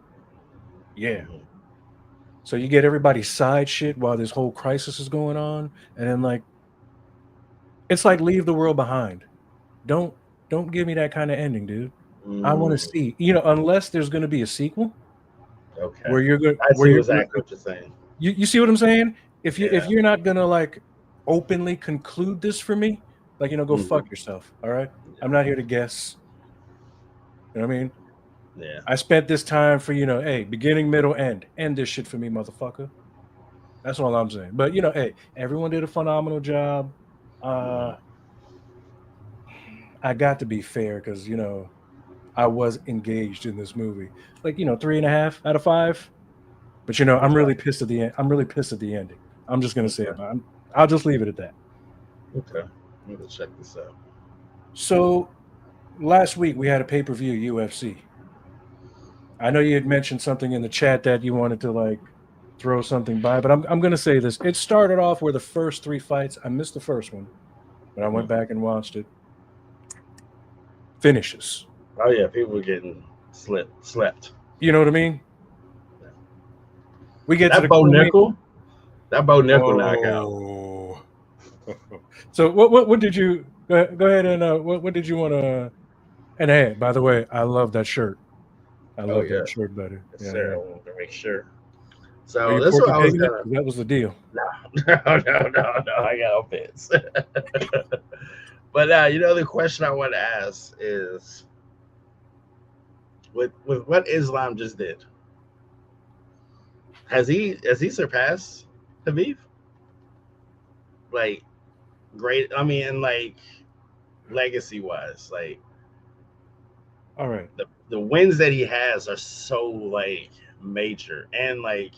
yeah. Mm-hmm. So you get everybody's side shit while this whole crisis is going on, and then like it's like leave the world behind. Don't don't give me that kind of ending, dude. I want to Mm, see, unless there's going to be a sequel okay. where you're good, I where see you're exactly what you're saying. you see what I'm saying? If Yeah. you're not gonna like openly conclude this for me, like go Mm-hmm. fuck yourself. All right, I'm not here to guess. You know what I mean? Yeah. I spent this time for hey, beginning, middle, end this shit for me, motherfucker. That's all I'm saying. But hey, everyone did a phenomenal job. Mm-hmm. Uh, I got to be fair because I was engaged in this movie. Like 3.5 out of 5. But I'm Okay. really pissed at the end. I'm really pissed at the ending. I'm just gonna say it. Okay. I'll just leave it at that. Okay. I'm gonna check this out. So last week we had a pay-per-view UFC. I know you had mentioned something in the chat that you wanted to like throw something by, but I'm gonna say this. It started off where the first 3 fights. I missed the first one, but I went Mm-hmm. back and watched it. Finishes. Oh yeah, people were getting slept. You know what I mean? We get to That the Bo co-main. Nickel, that Bo Nickel knockout. Oh. So what did you go ahead and what did you want to? And hey, by the way, I love that shirt. I Oh love yeah, that shirt, buddy. yes, Yeah, sir. yeah. I wanted to make sure. Are So you this is what porky I was pigging it? gonna. 'Cause that was the deal. No, no. I got no bits. But the question I want to ask is, with what Islam just did, has he surpassed Habib? Like great. I mean, and like legacy wise, like All right. the wins that he has are so like major and like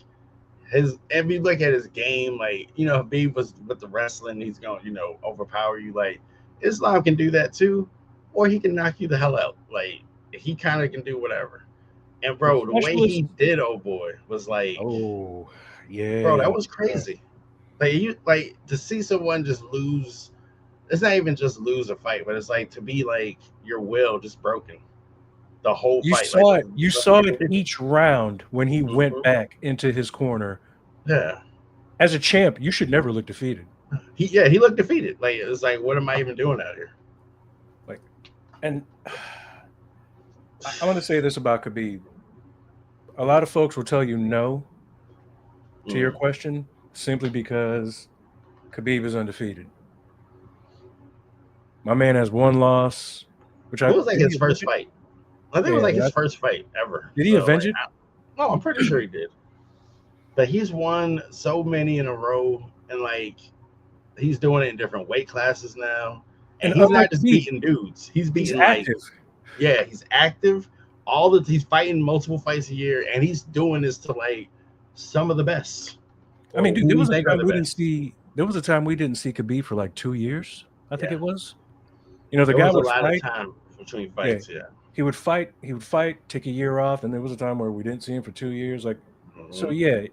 his if you look at his game, like Habib was with the wrestling, he's gonna overpower you. Like Islam can do that too, or he can knock you the hell out. Like he kind of can do whatever. And The bro, the way specialist. he did, oh boy, was like, Oh, bro, yeah. that was crazy. Like to see someone just lose. It's not even just lose a fight, but it's like to be like your will just broken the whole You fight. Like saw it. You saw it each round when he went Mhm. back into his corner. Yeah. As a champ, you should never look defeated. He looked defeated. Like it's like, what am I even doing out here? Like, and I'm going to say this about Khabib. A lot of folks will tell you no to your Mm. question simply because Khabib is undefeated. My man has one loss, which It was like did he his avenge first it? fight. I think it was Yeah, like his first fight ever. did he So avenge like, it? no, I'm pretty sure he did. But he's won so many in a row, and like he's doing it in different weight classes now. And And he's not unlike just Khabib, beating dudes. He's he's beating like active. yeah, he's active. He's fighting multiple fights a year, and he's doing this to like some of the best. I mean, Or dude, who there we was a think are time the we didn't best. see. There was a time we didn't see Khabib for like 2 years. I think Yeah. it was. You know, the There guy was a would lot of fight. time between Yeah, fights, yeah. he would fight. He would fight, take a year off, and there was a time where we didn't see him for 2 years. Like, so Mhm. yeah.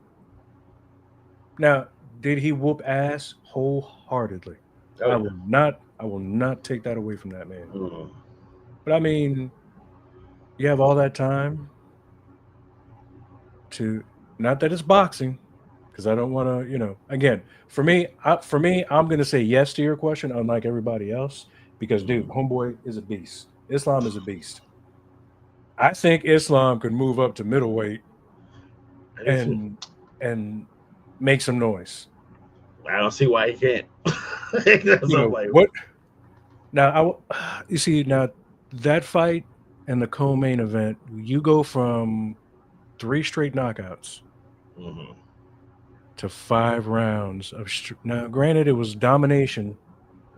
Now, did he whoop ass wholeheartedly? Oh, I yeah. will not. I will not take that away from that man. Mhm. But I mean, you have all that time to. Not that it's boxing, because I don't want to. You know, again, for me, I'm going to say yes to your question, unlike everybody else, because dude, homeboy is a beast. Islam is a beast. I think Islam could move up to middleweight I do too. and make some noise. I don't see why he can't. That's You I'm know like, what? Now, you see now that fight and the co-main event, you go from 3 straight knockouts mhm. to 5 rounds of. Now, granted, it was domination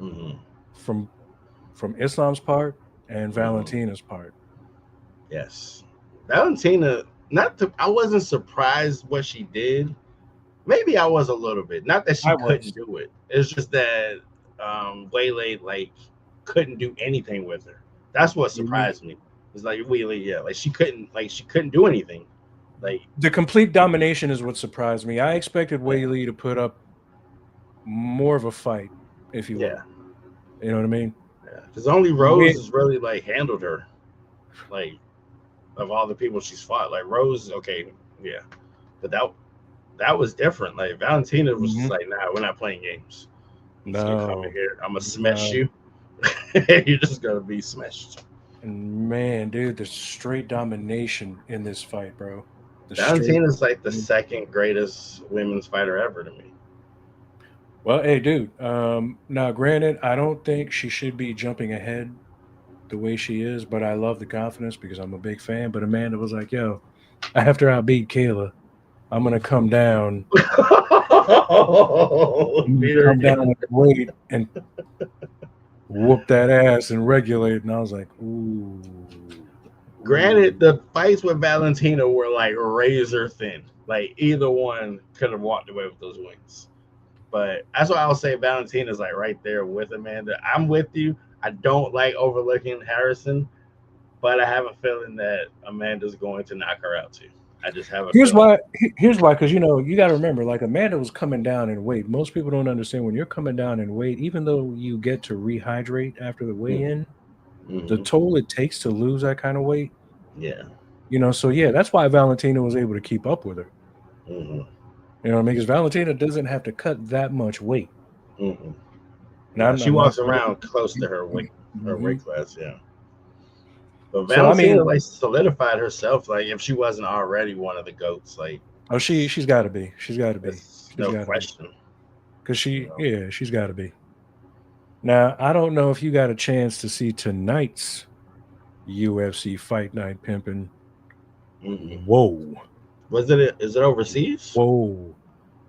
Mhm. from Islam's part and Mhm. Valentina's part. Yes. Valentina, I wasn't surprised what she did. Maybe I was a little bit. Not that she I couldn't was. do it. It's just that Waylay like couldn't do anything with her. That's what Mhm. surprised me. It's like Waylay, yeah, like she couldn't do anything. Like The complete domination is what surprised me. I expected yeah, Weili to put up more of a fight, if you yeah, will. You know what I mean? yeah. Because only Rose We, has really like handled her, like of all the people she's fought. Like Rose, okay, yeah, but that was different. Like Valentina was just Mhm. like, nah, we're not playing games. I'm just gonna come in No, here. I'm gonna smash no. you. You're just gonna be smashed. And man, dude, the straight domination in this fight, bro. The straight. Valentina's like the second greatest women's fighter ever to me. Well, hey, dude. Now, granted, I don't think she should be jumping ahead the way she is, but I love the confidence because I'm a big fan. But Amanda was like, "Yo, after I beat Kayla, I'm gonna come down. I'm gonna Beat her come down again. and wait and whoop that ass and regulate." And I was like, "Ooh, Granted, ooh." the fights with Valentina were like razor thin. Like either one could have walked away with those wins. But that's why I'll say Valentina's like right there with Amanda. I'm with you. I don't like overlooking Harrison, but I have a feeling that Amanda's going to knock her out too. I just have a Here's feeling. why. Here's why. Because you got to remember, like Amanda was coming down in weight. Most people don't understand when you're coming down in weight, even though you get to rehydrate after the weigh-in, the Mm-hmm. toll it takes to lose that kind of weight. Yeah. So yeah, that's why Valentina was able to keep up with her. Mm-hmm. You know what I mean? Because Valentina doesn't have to cut that much weight. Mm-hmm. And Yeah, she I'm not. walks around close to her Mhm. weight class. Yeah. But So I Valentina mean, like solidified herself. Like if she wasn't already one of the goats, like oh, she's got to be. She's got to be. it's She's no got to be. question. Because You know. she's got to be. Now I don't know if you got a chance to see tonight's UFC Fight Night pimping. Mm-mm. Whoa, Was it? Is it overseas? whoa!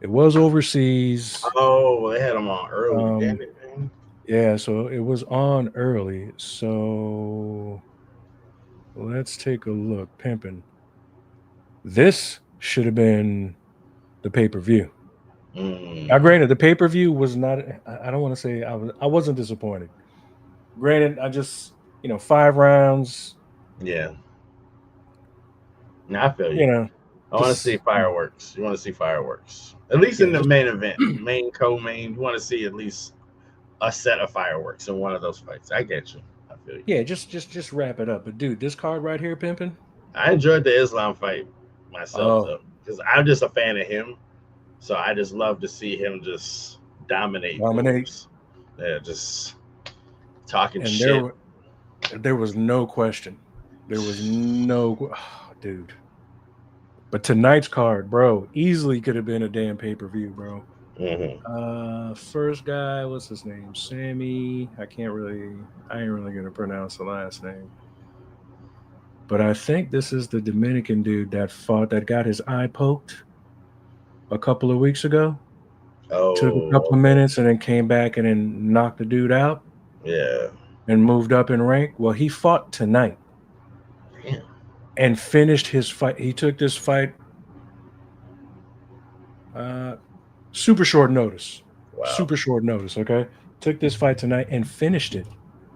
It was overseas. Oh, they had them on early. Um, Damn it, man. yeah, so it was on early. So let's take a look. Pimping. This should have been the pay-per-view. Now, Mm. granted, the pay-per-view was not. I don't want to say I wasn't disappointed. Granted, I just 5 rounds. Yeah. Now I feel You you. know, I want to see just fireworks. You want to see fireworks, at least in yeah, the just main event, main co-main. You want to see at least a set of fireworks in one of those fights. I get you. I feel you. yeah, just wrap it up. But dude, this card right here, pimping. I enjoyed the Islam fight myself Oh, though, because I'm just a fan of him. So I just love to see him just dominate dominate. dudes. Yeah, just talking And shit. there was no question. There was no dude. But tonight's card, bro, easily could have been a damn pay-per-view, bro. Mm-hmm. First guy, what's his name? Sammy. I ain't really gonna pronounce the last name. But I think this is the Dominican dude that got his eye poked a couple of weeks ago. took a couple Oh, of minutes, and then came back and then knocked the dude out yeah. and moved up in rank. Well, he fought tonight Damn. and finished his fight. He took this fight super short notice. Wow. Super short notice, okay? Took this fight tonight and finished it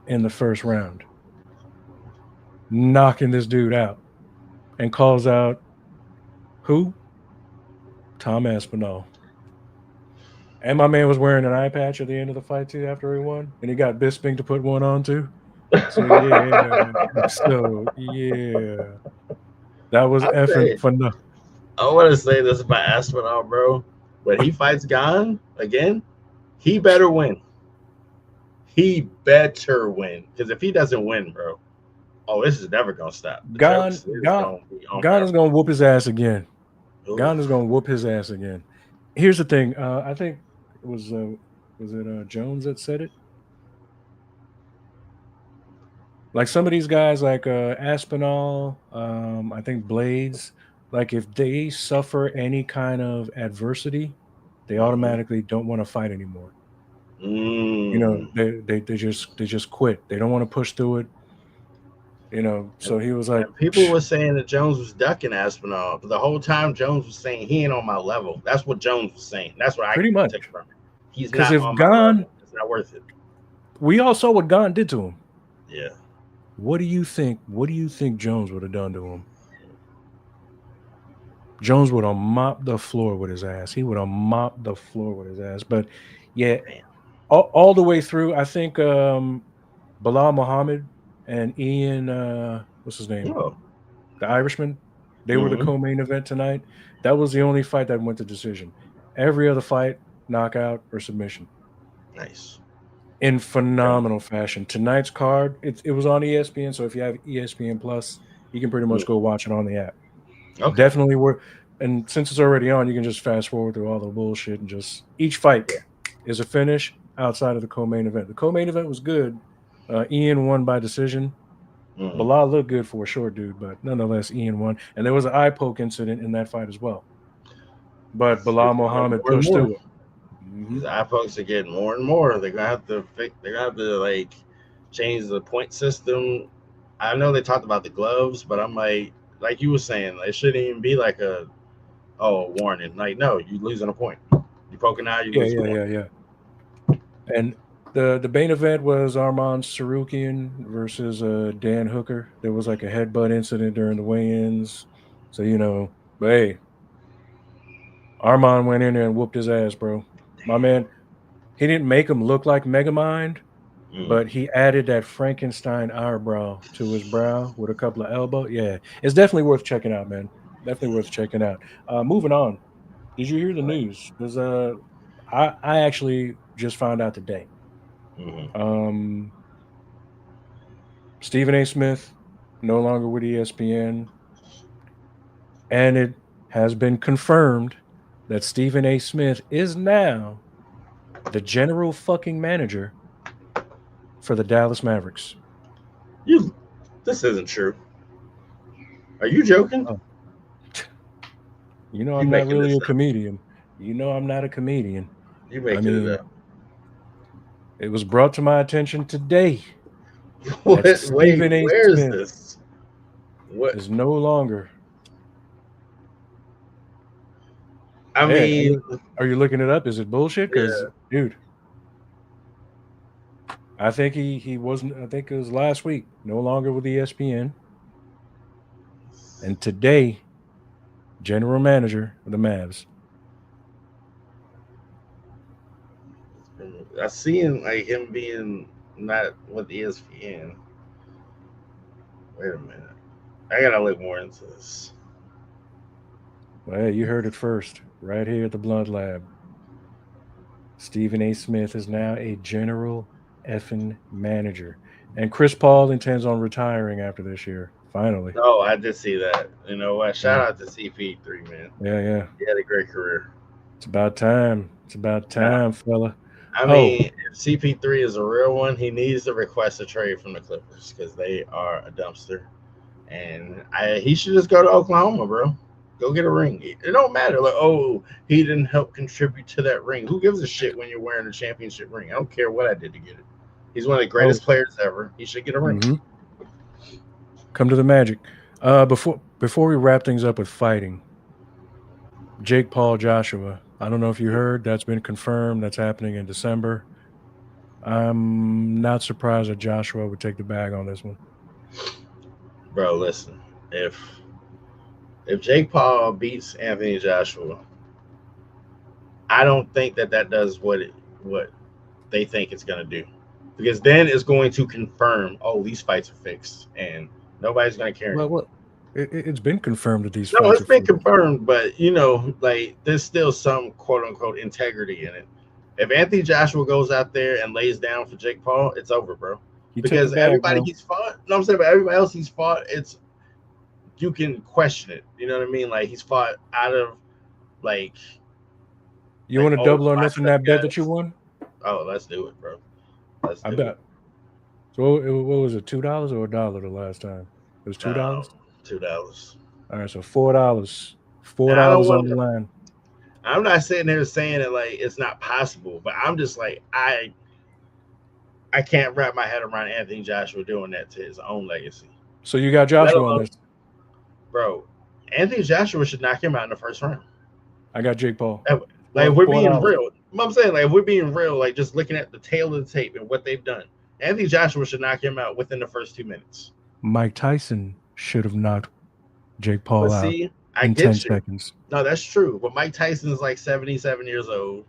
in the first round, knocking this dude out, and calls out who? Tom Aspinall. And my man was wearing an eye patch at the end of the fight too after he won, and he got Bisping to put one on too. So yeah, that was I effing say, fun. I want to say this about Aspinall, bro. When he fights Gon again, he better win. He better win. Because if he doesn't win, bro, this is never gonna stop. The Gon, jokes is Gon, gonna be on Gon is gonna whoop his ass again. Oof. Gon is gonna whoop his ass again. Here's the thing. I think it was it Jones that said it? Like some of these guys, like Aspinall, I think Blades, like if they suffer any kind of adversity, they automatically don't want to fight anymore. You know, they just quit. They don't want to push through it. You know, so he was like, And people were saying that Jones was ducking Aspinall. The whole time Jones was saying he ain't on my level. That's what Jones was saying. That's what I pretty much. took from it. He's 'Cause not if on my Gon- level. It's not worth it. We all saw what Gon did to him. Yeah. What do you think? What do you think Jones would have done to him? Jones would have mopped the floor with his ass. He would have mopped the floor with his ass. But yeah, all the way through, I think Bilal Muhammad and Ian, what's his name? Oh. The Irishman. They were the co-main event tonight. That was the only fight that went to decision. Every other fight, knockout or submission. Nice. In phenomenal fashion. Tonight's card, it was on ESPN. So if you have ESPN Plus, you can pretty much go watch it on the app. Okay. Definitely worth. And since it's already on, you can just fast forward through all the bullshit and just each fight is a finish outside of the co-main event. The co-main event was good. Ian won by decision. Bilal looked good for a short dude, but nonetheless, Ian won. And there was an eye poke incident in that fight as well. But Bilal Muhammad pushed through it. These eye pokes are getting more and more. They're gonna have to like change the point system. I know they talked about the gloves, but I'm like you were saying, it shouldn't even be like a warning. Like, no, you losing a point. You poking out, you lose a point. Yeah. And the main event was Arman Sarukian versus Dan Hooker. There was like a headbutt incident during the weigh-ins. So, but hey, Arman went in there and whooped his ass, bro. My man, he didn't make him look like Megamind, but he added that Frankenstein eyebrow to his brow with a couple of elbows. Yeah, it's definitely worth checking out, man. Definitely worth checking out. Moving on. Did you hear the news? Because I actually just found out today. Stephen A. Smith no longer with ESPN, and it has been confirmed that Stephen A. Smith is now the general fucking manager for the Dallas Mavericks. This isn't true. Are you joking? Oh. I'm not really a comedian. I'm not a comedian. You making it up. It was brought to my attention today. Wait, where is this? What is no longer? I mean, are you looking it up? Is it bullshit? Because, dude, I think he wasn't. I think it was last week. No longer with ESPN, and today, general manager of the Mavs. I seen like him being not with ESPN. Wait a minute, I gotta look more into this. Well, hey, you heard it first, right here at the Blunt Lab. Stephen A. Smith is now a general effing manager, and Chris Paul intends on retiring after this year. Finally. Oh, I did see that. You know what? Shout out to CP3, man. Yeah. He had a great career. It's about time. Fella. I mean, if CP3 is a real one, he needs to request a trade from the Clippers because they are a dumpster. And he should just go to Oklahoma, bro. Go get a ring. It don't matter. Like, oh, he didn't help contribute to that ring. Who gives a shit when you're wearing a championship ring? I don't care what I did to get it. He's one of the greatest players ever. He should get a ring. Mhm. Come to the Magic. Before we wrap things up with fighting, Jake Paul Joshua. I don't know if you heard. That's been confirmed. That's happening in December. I'm not surprised that Joshua would take the bag on this one. Bro, listen. If Jake Paul beats Anthony Joshua, I don't think that does what they think it's gonna do, because then it's going to confirm, oh, these fights are fixed, and nobody's gonna care. Well, it's been confirmed that these No, fights it's are been fixed. confirmed, but like there's still some quote unquote integrity in it. If Anthony Joshua goes out there and lays down for Jake Paul, it's over, bro. He took Because the bag, everybody bro. he's fought, no, I'm saying, but everybody else he's fought, you can question it. You know what I mean? Like he's fought out of like. You want to old double or nothing that bet that you guys. won? Oh, let's do it, bro. Let's do I it. bet. So what was it? $2 or $1 the last time? It was $2. $2. All right, so $4. And I don't $4 on want the line. I'm not sitting here saying that like it's not possible, but I'm just like I can't wrap my head around Anthony Joshua doing that to his own legacy. So you got Let Joshua on alone, this. bro, Anthony Joshua should knock him out in the first round. I got Jake Paul. Like if we're being $4. real. I'm saying, like if we're being real, like just looking at the tail of the tape and what they've done, Anthony Joshua should knock him out within the first 2 minutes. Mike Tyson should have knocked Jake Paul But out see, I in get 10 you. seconds. No, that's true. But Mike Tyson is like 77 years old.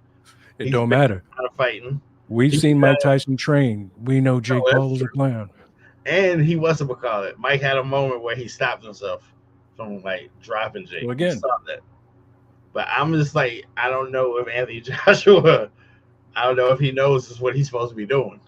It don't matter. Out of fighting. We've seen Mike Tyson train. We know Jake Paul is a clown. And he wasn't call it. Mike had a moment where he stopped himself from like dropping Jake. So again, that. But I'm just like, I don't know if Anthony Joshua, I don't know if he knows is what he's supposed to be doing.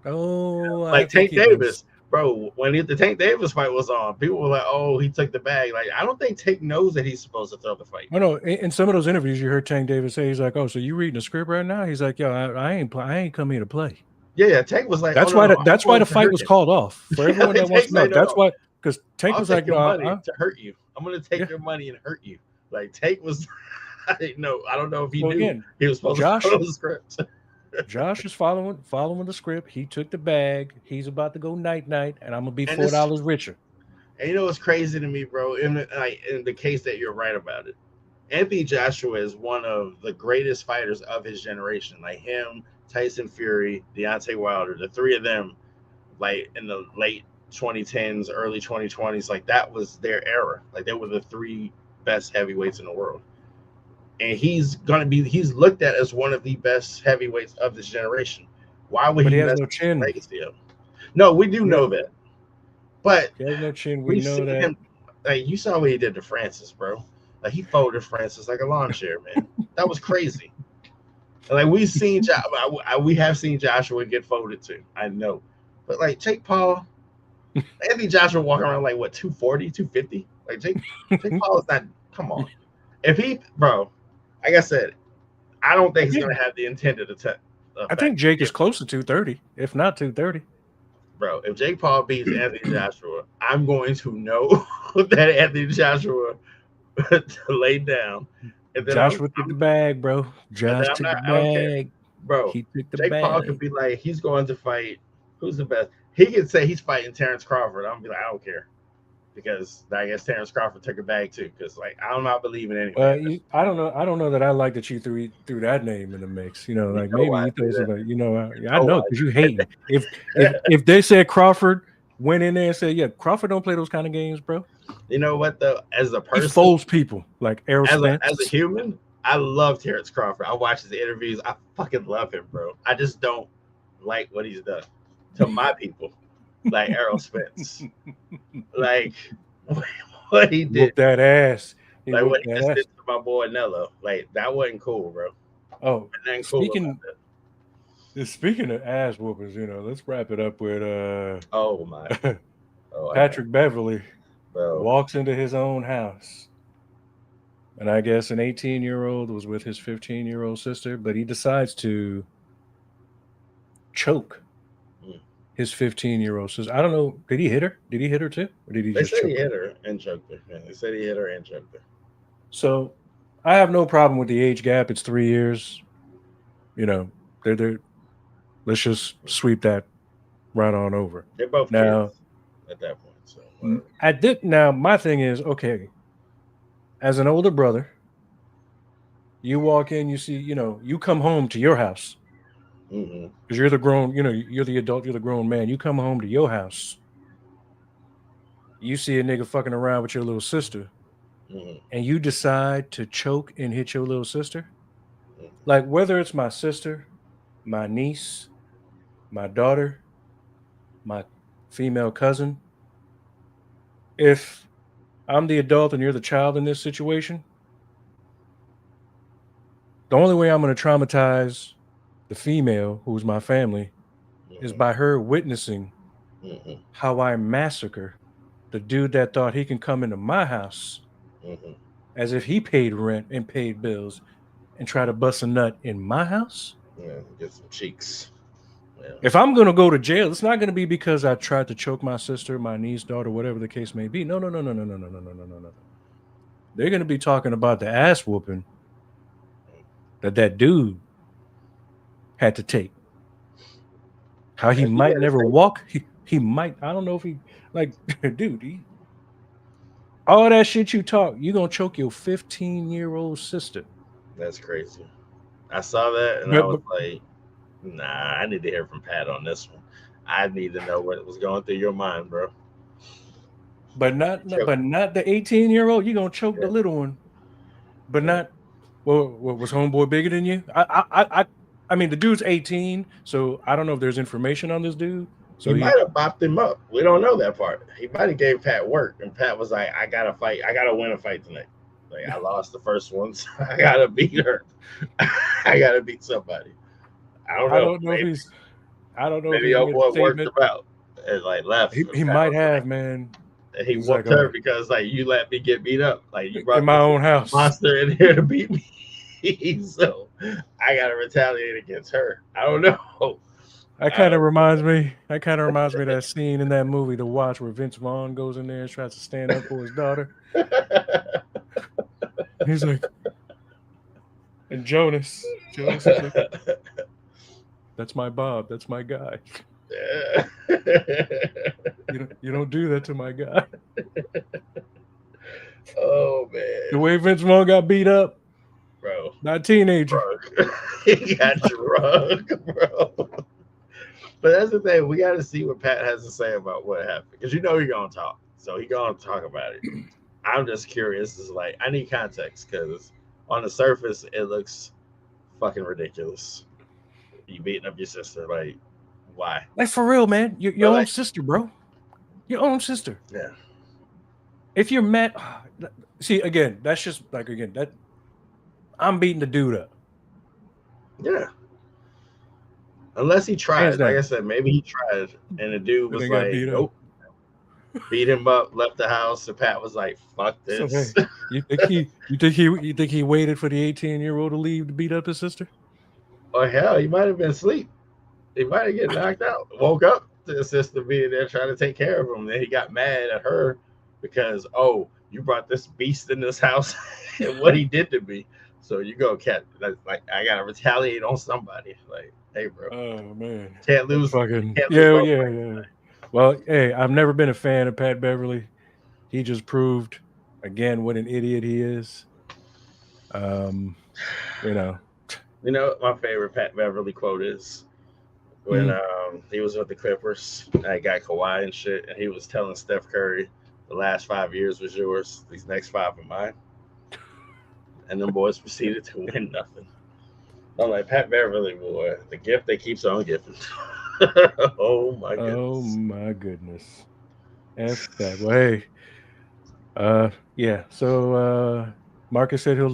Oh, like Tank Davis, bro. When the Tank Davis fight was on, people were like, "Oh, he took the bag." Like, I don't think Tank knows that he's supposed to throw the fight. I know. In some of those interviews, you heard Tank Davis say, "He's like, oh, so you reading the script right now?" He's like, "Yo, I ain't come here to play." Yeah. Tank was like, "That's oh, why no, that's why the fight was called off for everyone that wants to know." That's why, because Tank was like, "No, to hurt you. I'm going to take your money and hurt you." Like Tank was. I don't know if he knew again, he was supposed to follow the script. Josh is following the script. He took the bag. He's about to go night, and I'm gonna be $4 richer. And you know what's crazy to me, bro? In the case that you're right about it, Anthony Joshua is one of the greatest fighters of his generation. Like him, Tyson Fury, Deontay Wilder, the three of them, like in the late 2010s, early 2020s, like that was their era. Like they were the three best heavyweights in the world. And he's looked at as one of the best heavyweights of this generation. Why would he has no chin? No, we do know that. But he has no chin. We know that. Him, like you saw what he did to Francis, bro. Like he folded Francis like a lawn chair, man. That was crazy. Like we have seen Joshua get folded too. I know. But like Jake Paul, Anthony Joshua walking around like what, 240, 250? Like Jake Paul is not, come on. If he, bro, like I said, I don't think he's gonna have the intended attack. I think Jake is close to 230, if not 230. Bro, if Jake Paul beats Anthony Joshua, I'm going to know that Anthony Joshua laid down. And then Joshua took the bag, bro. Josh took the bag. Bro, he took the Jake bag. Paul could be like, he's going to fight. Who's the best? He could say he's fighting Terrence Crawford. I'm gonna be like, I don't care. Because I guess Terrence Crawford took a bag too. Because like I'm not believing anything. I don't know. I don't know that I like that you threw that name in the mix. You know, like maybe you throw somebody. You know, I know because you hate it. If they said Crawford went in there and said, "Yeah, Crawford don't play those kind of games, bro." You know what though? As a person, he folds people like Errol Spence. As a human, I love Terrence Crawford. I watch his interviews. I fucking love him, bro. I just don't like what he's done to my people. Like Errol Spence, like what he did, whooped that ass. Like what he just did to my boy Nello, like that wasn't cool, bro. Oh, speaking of ass whoopers, you know, let's wrap it up with Patrick Beverley walks into his own house, and I guess an 18-year-old was with his 15-year-old sister, but he decides to choke his 15-year-old sister. I don't know. Did he hit her? Did he hit her too, or did he They just said choke he her? hit her and choked her. Yeah, they said he hit her and choked her. So I have no problem with the age gap. It's 3 years. You know, they're let's just sweep that right on over. They're both Now, kids at that point. So whatever. now my thing is, okay, as an older brother, you walk in, you see, you come home to your house Mm-hmm. because you're the grown, you're the adult, you're the grown man. You come home to your house, you see a nigga fucking around with your little sister, Mm-hmm. and you decide to choke and hit your little sister. Like whether it's my sister, my niece, my daughter, my female cousin, if I'm the adult and you're the child in this situation, the only way I'm going to traumatize the female, who's my family, is Mm-hmm. by her witnessing Mm-hmm. how I massacre the dude that thought he can come into my house Mm-hmm. as if he paid rent and paid bills and try to bust a nut in my house. Yeah, get some cheeks. Yeah. If I'm going to go to jail, it's not going to be because I tried to choke my sister, my niece, daughter, whatever the case may be. No, no, no, no, no, no, no, no, no, no, no, no. They're going to be talking about the ass whooping that dude had to take. How he If he might had to never say walk. He might. I don't know if he like, dude. All that shit you talk, you gonna choke your 15-year-old sister. that's crazy. I saw that and I But, was but like, nah, I need to hear from Pat on this one. I need to know what was going through your mind, bro. but not Choke. but not the 18-year-old. You gonna choke the Yeah. little one, but Yeah. not. Well, was homeboy bigger than you? I mean, the dude's 18, so I don't know if there's information on this dude. He So might have bopped him up. We don't know that part. He might have gave Pat work, and Pat was like, "I gotta fight. I gotta win a fight tonight. Like I lost the first one, so I gotta beat her. I gotta beat somebody. I don't I know. don't know if he's. I don't know if Maybe he's old made a boy worked statement. him out and like left. And He Pat might was like, have, man. and he He's like, whooped all her right, because like you let me get beat up. Like you in brought my this own house. monster in here to beat me. So I gotta retaliate against her. I don't know. That kind of reminds me. That kind of reminds me of that scene in that movie, The Watch, where Vince Vaughn goes in there and tries to stand up for his daughter. He's like, and Jonas is like, that's my Bob. That's my guy. Yeah. You don't do that to my guy. Oh The man, way Vince Vaughn got beat up bro, by a teenager. drunk. He got drunk, bro. But that's the thing. We got to see what Pat has to say about what happened because you know he's gonna talk. So he's gonna talk about it. I'm just curious. Is like I need context because on the surface it looks fucking ridiculous. You beating up your sister, like why? Like for real, man. Your But own like, sister, bro. Your own sister. yeah, If you're mad, see again. That's just like again that I'm beating the dude up. yeah. Unless he Hands tried, like I down. said, maybe he tried, and the dude But was they got like, beat up. "Nope." Beat him up, left the house, and Pat was like, "Fuck So this." hey, you think he waited for the 18-year-old to leave to beat up his sister? Or hell, he might have been asleep. He might have get knocked out. Woke up to his sister being there trying to take care of him. Then he got mad at her because you brought this beast in this house and what he did to me. So you go, cat. Like I gotta retaliate on somebody. Like, hey, bro, Oh man, can't that's lose. fucking Can't lose yeah, both yeah, ways. yeah. Well, hey, I've never been a fan of Pat Beverley. He just proved again what an idiot he is. Um, you know, You know what my favorite Pat Beverly quote is? When mm, he was with the Clippers, I got Kawhi and shit, and he was telling Steph Curry, "The last 5 years was yours. These next 5 are mine." And them boys proceeded to win nothing. I'm like Pat Beverly, boy, the gift that keeps on giving. Oh my oh goodness. my goodness, f that. Well, hey, yeah. So Marcus said he'll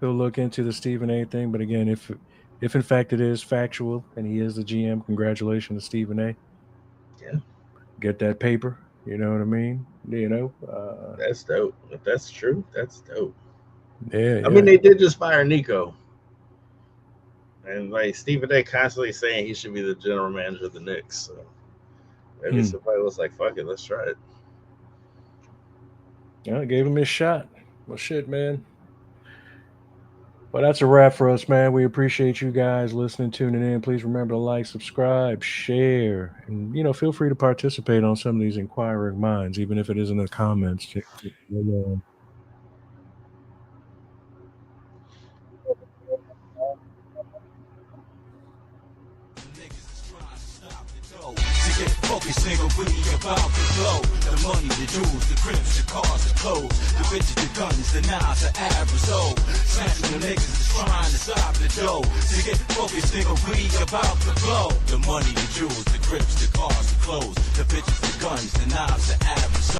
look into the Stephen A thing, but again, if in fact it is factual and he is the GM, congratulations to Stephen A. Yeah, Get that paper. You know what I mean? that's dope. If that's true, that's dope. Yeah, I mean, yeah. they did just fire Nico, and like Stephen A. constantly saying he should be the general manager of the Knicks. So Maybe somebody was like, fuck it, let's try it. Yeah, I gave him his shot. Well, shit, man. Well, that's a wrap for us, man. We appreciate you guys listening, tuning in. Please remember to like, subscribe, share, and feel free to participate on some of these inquiring minds, even if it isn't in the comments. To get focused, nigga, we about to blow. The money, the jewels, the crips, the cars, the clothes, the bitches, the guns, the knives, the average soul. Snatching the niggas is trying to stop the dough. To get focused, nigga, we about to blow. The money, the jewels, the crips, the cars, the clothes, the bitches, the guns, the knives, the average soul.